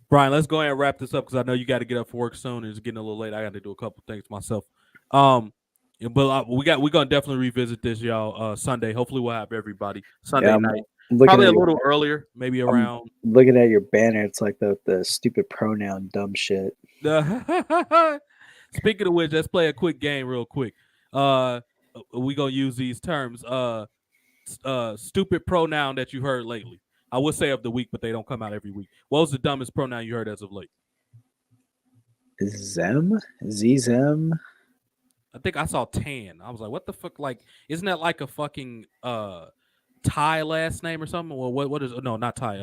Brian, let's go ahead and wrap this up because I know you got to get up for work soon. And it's getting a little late. I got to do a couple things myself. Um, yeah, but we're gonna definitely revisit this, y'all. Sunday. Hopefully, we'll have everybody Yeah, Sunday night. I'm looking Probably at a your little earlier, maybe I'm around. looking at your banner. It's like the stupid pronoun dumb shit. Speaking of which, let's play a quick game real quick. Uh, we gonna use these terms. Stupid pronoun that you heard lately. I would say of the week, but they don't come out every week. What was the dumbest pronoun you heard as of late? Zem, Zem. I think I saw tan. I was like, what the fuck? Like, isn't that like a fucking Thai last name or something? Well, what is no, not Thai,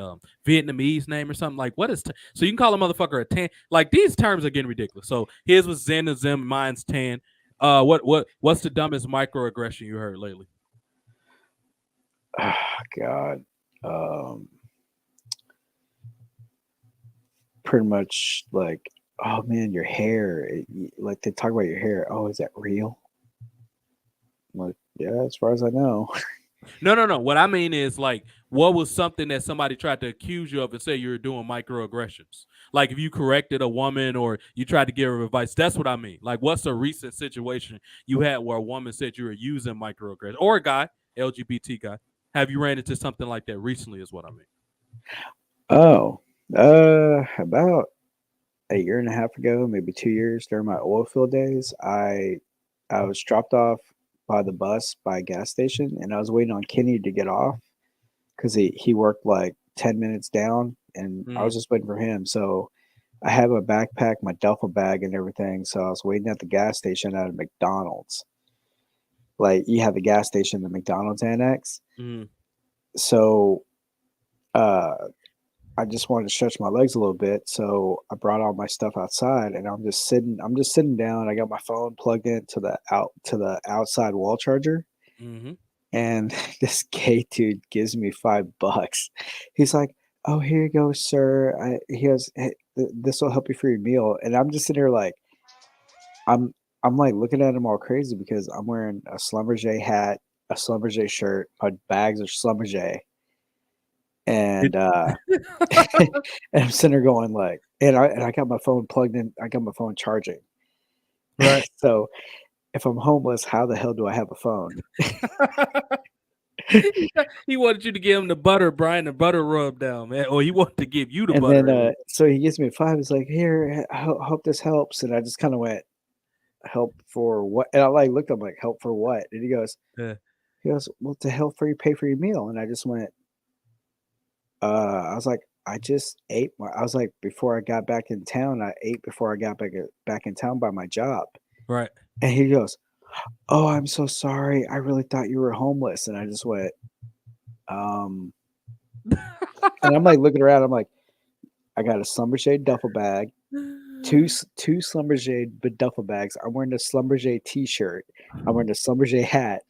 Vietnamese name or something? Like, what is so you can call a motherfucker a tan? Like, these terms are getting ridiculous. So his was Zen and Zim, mine's tan. What's the dumbest microaggression you heard lately? Oh, God. Um, Pretty much like, oh man, your hair. Like they talk about your hair. Oh, is that real? I'm like, yeah, as far as I know. No. What I mean is like, what was something that somebody tried to accuse you of and say you were doing microaggressions? Like if you corrected a woman or you tried to give her advice, that's what I mean. Like, what's a recent situation you had where a woman said you were using microaggression, or a guy, LGBT guy? Have you ran into something like that recently? Is what I mean. Oh, about a year and a half ago, maybe 2 years during my oil field days, I was dropped off by the bus by a gas station, and I was waiting on Kenny to get off because he worked like 10 minutes down, and I Mm, was just waiting for him. So I had my backpack, my duffel bag, and everything. So I was waiting at the gas station at a McDonald's. Like you have the gas station, the McDonald's annex. mm, So uh, I just wanted to stretch my legs a little bit, so I brought all my stuff outside, and I'm just sitting down. I got my phone plugged into the outside wall charger, mm-hmm. and this gay dude gives me $5. He's like, "Oh, here you go, sir." He goes, "Hey, this will help you for your meal," and I'm just sitting there like, I'm I'm like looking at him all crazy because I'm wearing a Schlumberger hat, a Schlumberger shirt, my bags are Schlumberger, It, and and I'm sitting there going like, and I got my phone plugged in. I got my phone charging. right. So if I'm homeless, how the hell do I have a phone? He wanted you to give him the butter, Brian, the butter rub down, man. Or he wanted to give you the And butter. then so he gives me 5. He's like, "Here, hope this helps." And I just kind of went, "Help for what?" And I like looked up like, "Help for what?" And Yeah. he goes, "Well, to help for you pay for your meal." And I just went, I was like, "I just ate my." I was like, "Before I got back in town, I ate before I got back in town by my job." Right. And he goes, "Oh, I'm so sorry. I really thought you were homeless." And I just went, um, and I'm like looking around. I'm like, I got a Schlumberger duffel bag, two Schlumberger duffel bags. I'm wearing a Schlumberger t-shirt. I'm wearing a Schlumberger hat.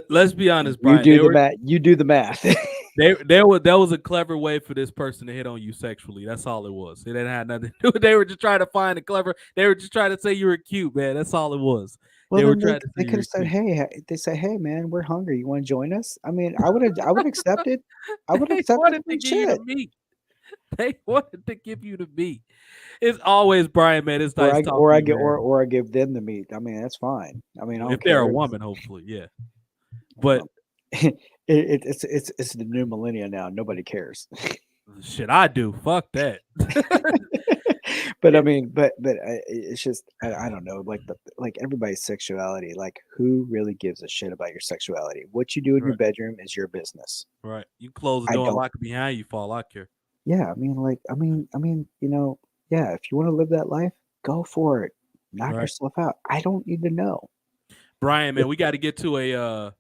Let's be honest, You Brian. do the math. You do the math. There was a clever way for this person to hit on you sexually. That's all it was. It didn't have nothing to do. They were just trying to find it clever. They were just trying to say you were cute, man. That's all it was. Well, They were then trying to they say you could were have said, cute. "Hey," they say, "Hey, man, we're hungry. You want to join us?" I mean, I would accept it. I would They accept it. wanted I to mean, give you the shit. meat. They wanted to give you the meat. It's always Brian, man. It's nice talking to you, man. Or I give them the meat. I mean, that's fine. I mean, I If don't they're a care. woman, hopefully, yeah. Um, But it's the new millennium now. Nobody cares. Shit, I do. Fuck that. But I It- mean, it's just I don't know, like like everybody's sexuality. Like, who really gives a shit about your sexuality? What you do in your right, bedroom is your business. right. You close the I door and don't. lock it behind you for all I care. Yeah, I mean, like, yeah. If you want to live that life, go for it. Knock Right. yourself out. I don't need to know. Brian, man, If we got to get to a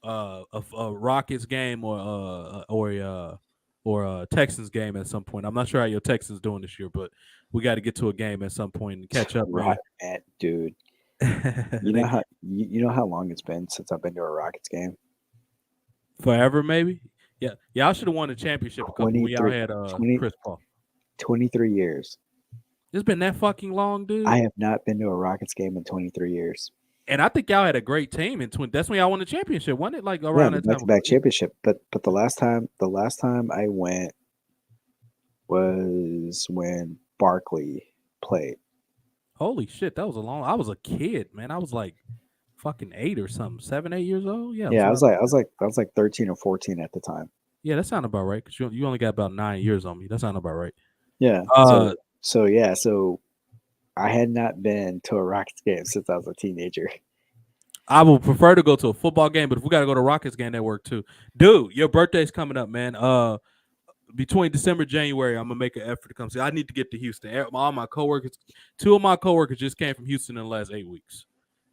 Rockets game or a Texans game at some point. I'm not sure how your Texans doing this year, but we got to get to a game at some point and catch up, right, man. man, dude. They You know how long it's been since I've been to a Rockets game? forever maybe. Yeah, y'all should have won the championship a couple when y'all 23, had 20, Chris Paul. 23 years. It's been that fucking long, dude. I have not been to a Rockets game in 23 years. And I think y'all had a great team in 20. That's when y'all won the championship, wasn't it? Like Yeah, around the that time back-to-back ago. Yeah. championship. But the last time I went was when Barkley played. Holy shit, that was a long. I was a kid, man. I was like fucking 8 or something, 7, 8 years old. Yeah, it was Yeah, around. I was like 13 or 14 at the time. Yeah, that sounded about right. Cause you only got about 9 years on me. That sounded about right. Yeah. Uh, So I had not been to a Rockets game since I was a teenager. I would prefer to go to a football game, but if we got to go to Rockets game, that work too. Dude, your birthday's coming up, man. Between December and January, I'm gonna make an effort to come see. I need to get to Houston. All my coworkers, two of my coworkers just came from Houston in the last 8 weeks,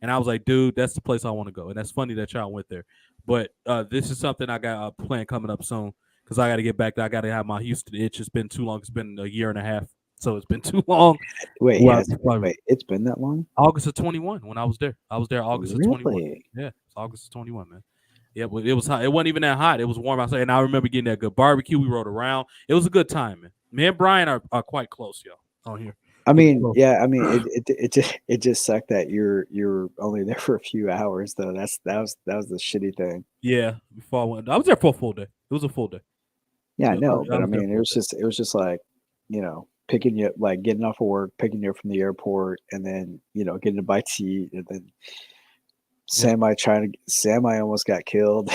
and I was like, dude, that's the place I want to go. And that's funny that y'all went there. But this is something I got a plan coming up soon because I got to get back there. I got to have my Houston itch. It's been too long. It's been a year and a half, so it's been too long. Wait, Well, it's been that long? August of 21 when I was there. I was there August of 21. Really? Yeah, it's August of 21, man. Yeah, but it was hot. It wasn't even that hot. It was warm outside. And I remember getting that good barbecue. We rode around. It was a good time, man. Me and Brian are quite close, y'all, on here. I Getting mean, close. yeah, I mean, it just sucked that you're only there for a few hours though. That was the shitty thing. Yeah, before I was there for a full day. It was a full day. Yeah, I Yeah, know, I but I was there mean, for a day. it was just like, picking you like getting off of work, picking you up from the airport, and then getting a bite to eat, and then Yeah. Semi almost got killed.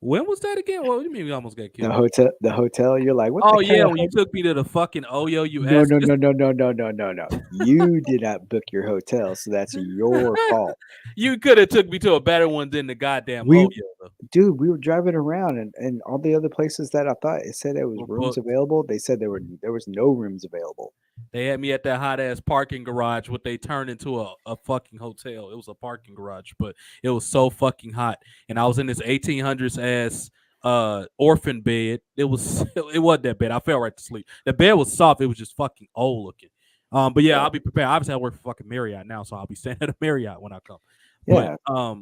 When was that again? What do you mean we almost got the killed? hotel. You're like, what the Oh kind yeah, of when you took me to the fucking Oyo, you No, asked. no, no, no, no, no, no, no, no. You did not book your hotel, so that's your fault. You could have took me to a better one than the goddamn We Oyo. Though. Dude, we were driving around and all the other places that I thought it said there was Were rooms booked. available, they said there was no rooms available. They had me at that hot ass parking garage, what they turned into a fucking hotel. It was a parking garage, but it was so fucking hot. And I was in this 1800s ass orphan bed. It wasn't that bad. I fell right to sleep. The bed was soft. It was just fucking old looking. But yeah, Yeah. I'll be prepared. Obviously, I work for fucking Marriott now, so I'll be staying at a Marriott when I come. But Yeah.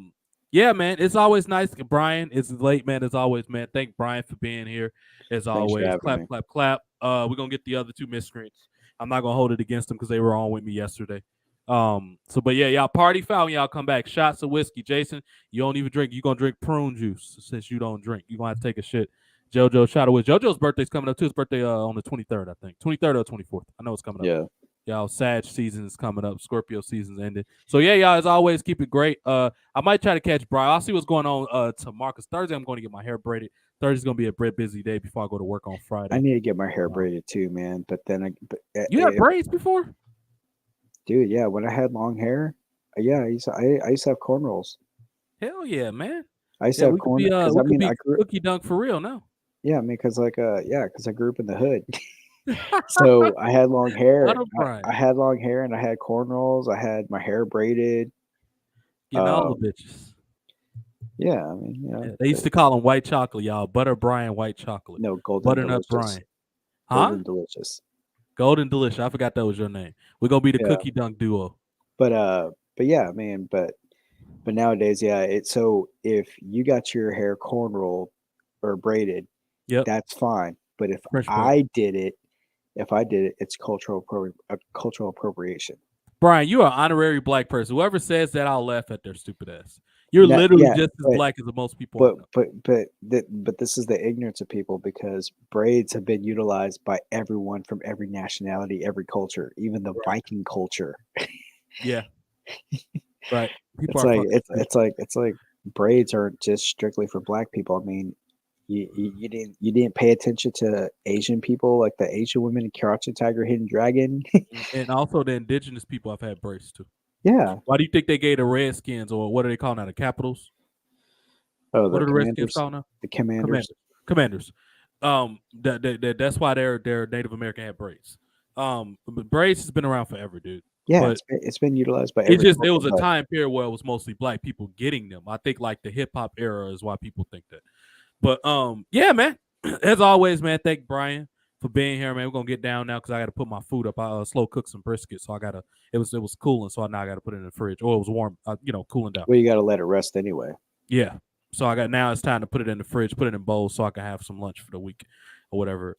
yeah, man, it's always nice. Brian, it's late, man. As always, man. Thank Brian for being here. As Thanks for always, having clap, me. clap, clap. We're gonna get the other two miscreants. I'm not gonna hold it against them because they were on with me yesterday. But yeah, y'all party foul when y'all come back. Shots of whiskey. Jason, you don't even drink. You gonna drink prune juice since you don't drink. You gonna have to take a shit. JoJo, shot of whiskey. JoJo's birthday's coming up too. His birthday on the 23rd, I think. 23rd or 24th. I know it's coming up. Yeah. Y'all, Sag season is coming up. Scorpio season's ended. So yeah, y'all, as always, keep it great. I might try to catch Brian. I'll see what's going on tomorrow. Cause Thursday I'm going to get my hair braided. Thursday's gonna be a busy day before I go to work on I Friday. need to get my hair braided too, man. But then You had braids before? dude, yeah, when I had long hair, yeah, I used to have cornrows. Hell yeah, man. I used to Yeah, have corn because we I could mean be I grew cookie dunk for real now. yeah, I mean because because I grew up in the hood. So I had long hair. Little Brian. I had long hair and I had cornrows. I had my hair braided. Getting all the Um, bitches. yeah, I mean, Yeah, they used to call him white chocolate, y'all. Butter Brian, white chocolate. no, golden Butternut delicious, Brian. Huh? golden delicious. Golden Delicious. I forgot that was your name. We're gonna be the Yeah, cookie dunk duo. but yeah, man, but nowadays, yeah, it's so if you got your hair cornrowed or braided, Yep. that's fine. But Fresh braid. if I did it, it's cultural appropriation. Brian, you're an honorary black person. Whoever says that, I'll laugh at their stupid ass. You're Not, literally yeah, just as black as the most people I know. but this is the ignorance of people because braids have been utilized by everyone from every nationality, every culture, even the Right. Viking culture. Yeah. Right. People It's are like fucking it's stupid. it's like it's like braids aren't just strictly for black people. I mean, you didn't pay attention to Asian people like the Asian women in Karachi Tiger Hidden Dragon. And also the indigenous people have had braids too. Yeah. Why do you think they gave the Redskins, or what do they call now, the Capitals? Oh, What the are the Redskins commanders. called now? The commanders. Commanders. Commanders. That's why they're Native American had braids. But braids has been around forever, dude. Yeah, But it's been utilized by it every just it culture, was a but time period where it was mostly black people getting them. I think like the hip hop era is why people think that. But yeah, man. As always, man. Thank Brian for being here, man. We're gonna get down now because I got to put my food up. I slow cook some brisket, so I gotta. It was cooling, so now I got to put it in the fridge. Or it was warm, cooling down. well, you got to let it rest anyway. Yeah. So I got now it's time to put it in the fridge, put it in bowls so I can have some lunch for the week or whatever.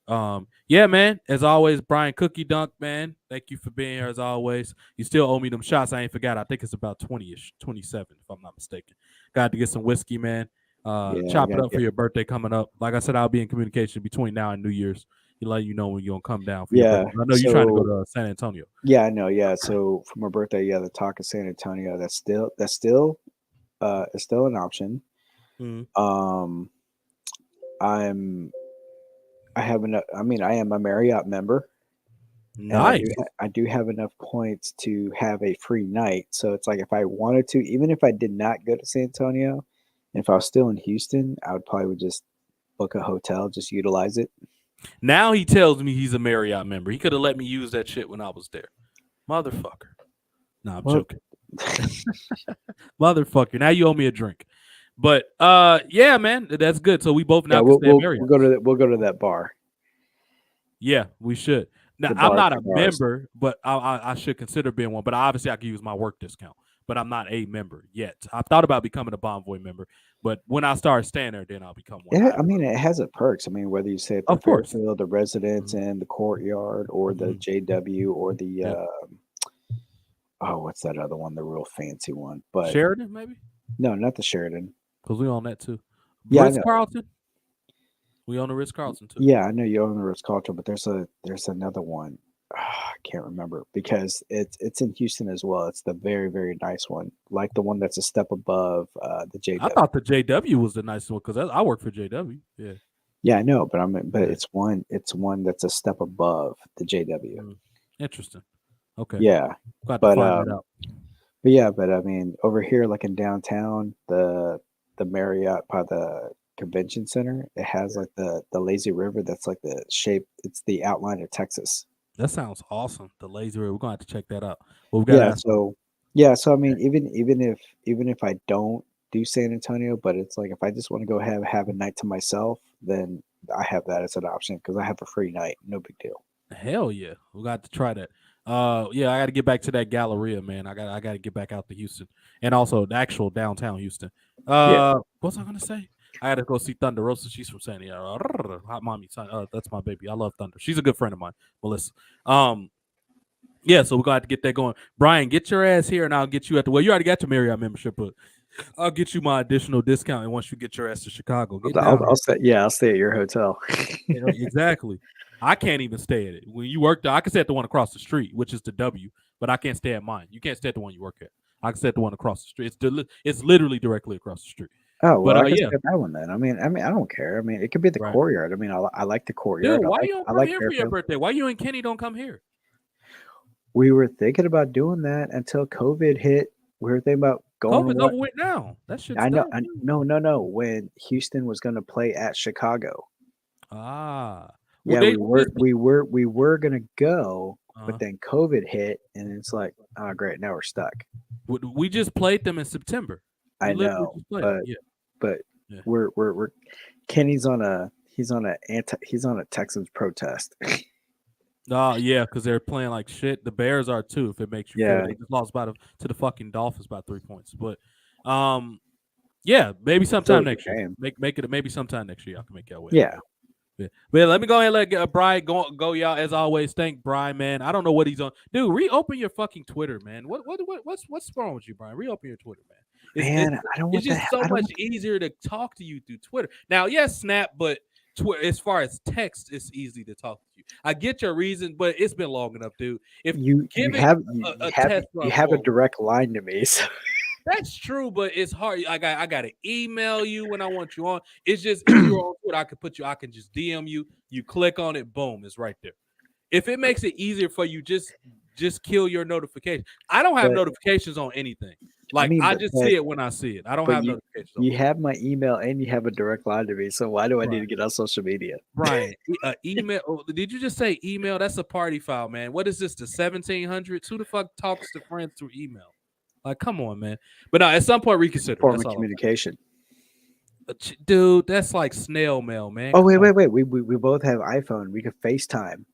Yeah, man. As always, Brian Cookie Dunk, man. Thank you for being here as always. You still owe me them shots. I ain't forgot. I think it's about 20-ish, 27, if I'm not mistaken. Got to get some whiskey, man. Yeah, I Chop it got to up for get. your birthday coming up. Like I said, I'll be in communication between now and New Year's. He'll let you know when you're gonna come down for your Yeah. birthday. I know you're trying to go So to San Antonio. yeah, I know. Yeah. So for my birthday, yeah, the talk of San Antonio. That's still is still an option. Mhm. Um, I'm I have enough. I mean, I am a Marriott member, and Nice. I do have enough points to have a free night. So it's like if I wanted to, even if I did not go to San Antonio, and if I was still in Houston, I would probably would just book a hotel, just utilize it. Now he tells me he's a Marriott member. He could have let me use that shit when I was there. Motherfucker. No, I'm Well, joking. Motherfucker. Now you owe me a drink. But yeah, man, that's good. So we both yeah, now can stay at Marriott. we'll go to that bar, Yeah, we should. Now the I'm bar not for a bars. member, but I should consider being one. But obviously I can use my work discount. But I'm not a member yet. I've thought about becoming a Bonvoy member, but when I start staying there, then I'll become one. Yeah, I mean, it has its perks. I mean, whether you say at the Of course. Fairfield, the Residence, Mhm, and the Courtyard, or the mhm. JW, or the Yeah. oh, what's that other one? The real fancy one. But Sheridan, maybe? no, not the Sheridan. Because we own that too. Yeah, I Ritz know. Carlton? We own the Ritz Carlton too. Yeah, I know you own the Ritz Carlton, but there's another one. I can't remember because it's in Houston as well. It's the very very nice one, like the one that's a step above the I JW. thought the JW was the nicest one because I work for JW. Yeah. Yeah, I know, but but Yeah. it's one that's a step above the JW. Mm. Interesting. Okay. Yeah, Got to but find that out. but yeah, but I mean, over here, like in downtown, the Marriott by the convention center, it has like the lazy river that's like the shape. It's the outline of Texas. That sounds awesome. The lazy river. We're gonna have to check that out. But we gotta Yeah, ask them. so yeah, so I Yeah. mean, even if I don't do San Antonio, but it's like if I just want to go have a night to myself, then I have that as an option because I have a free night, no big deal. Hell yeah. We got to try that. Yeah, I gotta get back to that Galleria, man. I gotta get back out to Houston. And also the actual downtown Houston. Yeah, What was I gonna say? I gotta go see Thunder Rosa. She's from San Diego. Hot mommy. That's my baby. I love Thunder. She's a good friend of mine, Melissa. Um, yeah, so we're gonna have to get that going. Brian, get your ass here, and I'll get you at the. Well, you already got your Marriott membership, but I'll get you my additional discount. And once you get your ass to Chicago, get down I'll here. stay. Yeah, I'll stay at your hotel. Exactly. I can't even stay at it. When you work there, I can stay at the one across the street, which is the W, but I can't stay at mine. You can't stay at the one you work at. I can stay at the one across the street. It's literally directly across the street. Oh well, But I can yeah, stay at that one then. I don't care. I mean, it could be the right. courtyard. I mean, I like the Dude, courtyard. why you don't I come like here for your Fairfield. birthday? Why you and Kenny don't come here? We were thinking about doing that until COVID hit. We were thinking about going. COVID's What? over with now. That shit's I know. done. No. When Houston was going to play at Chicago, Ah. Well, yeah, they listen. we were going to go, but Uh, then COVID hit, and it's like, oh great, now we're stuck. we just played them in September. We I literally know, just played them. Yeah. but Yeah. we're Kenny's on a he's on a Texans protest. Oh yeah, because they're playing like shit. The Bears are too. If it makes you feel, Yeah, they just lost to the fucking Dolphins by 3 points. But yeah, maybe still sometime a good next year. game. Make it maybe sometime next year. I can make your way out Yeah, there. Yeah. But yeah, let me go ahead and let Brian go, y'all. As always, thank Brian, man. I don't know what he's on. Dude, reopen your fucking Twitter, man. What's wrong with you, Brian? Reopen your Twitter, man. It's it's man, I don't it's want the just so I don't much want easier to talk to you through Twitter. Now, yes, Snap, but as far as text, it's easy to talk to you. I get your reason, but it's been long enough, dude. If you give it have a test run you have a for a week. direct line to me. So That's true, but it's hard. I gotta email you when I want you on. It's just if you're on Twitter, I can just DM you. You click on it, boom, it's right there. If it makes it easier for you, just kill your notification. I don't have But notifications on anything. I Like mean, I just see it when I see it. I don't but have you notifications on you my have my email and you have a direct line to me. So why do I need Brian. to get on social media? Brian, email. Did you just say email? That's a party file, man. What is this? The 1700s? Who the fuck talks to friends through email? Like, come on, man. But no, at some point, reconsider. Form That's of all I'm communication. saying. Dude, that's like snail mail, man. Oh Come on. wait. We both have iPhone. We could FaceTime.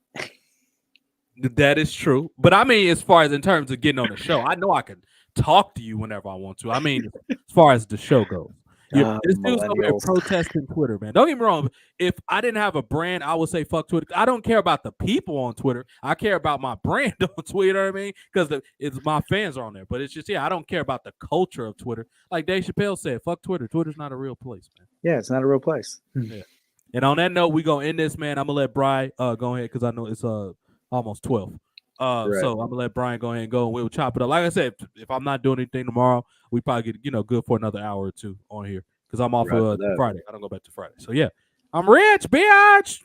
That is true. But I mean, as far as in terms of getting on the show, I know I can talk to you whenever I want to. I mean, as far as the show goes. This dude's over here Millennials. protesting Twitter, man. Don't get me wrong. If I didn't have a brand, I would say fuck Twitter. I don't care about the people on Twitter. I care about my brand on Twitter. I mean, because it's my fans are on there. But it's just I don't care about the culture of Twitter. Like Dave Chappelle said, fuck Twitter. Twitter's not a real place, man. Yeah, it's not a real place. Yeah. And on that note, we gonna end this, man. I'm gonna let Bri go ahead because I know it's almost 12. Right. So I'm gonna let Brian go ahead and go, and we'll chop it up. Like I said, if I'm not doing anything tomorrow, we probably get good for another hour or two on here because I'm off Friday. I don't go back to Friday. So yeah, I'm rich, bitch.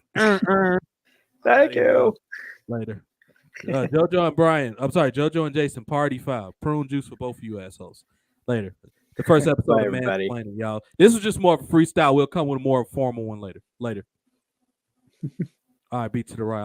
Thank you. Later. JoJo and Brian. I'm sorry, JoJo and Jason. Party foul. Prune juice for both of you assholes. Later. The first episode of Mansplainin, y'all. This was just more of a freestyle. We'll come with a more formal one later. All right, beat to the right.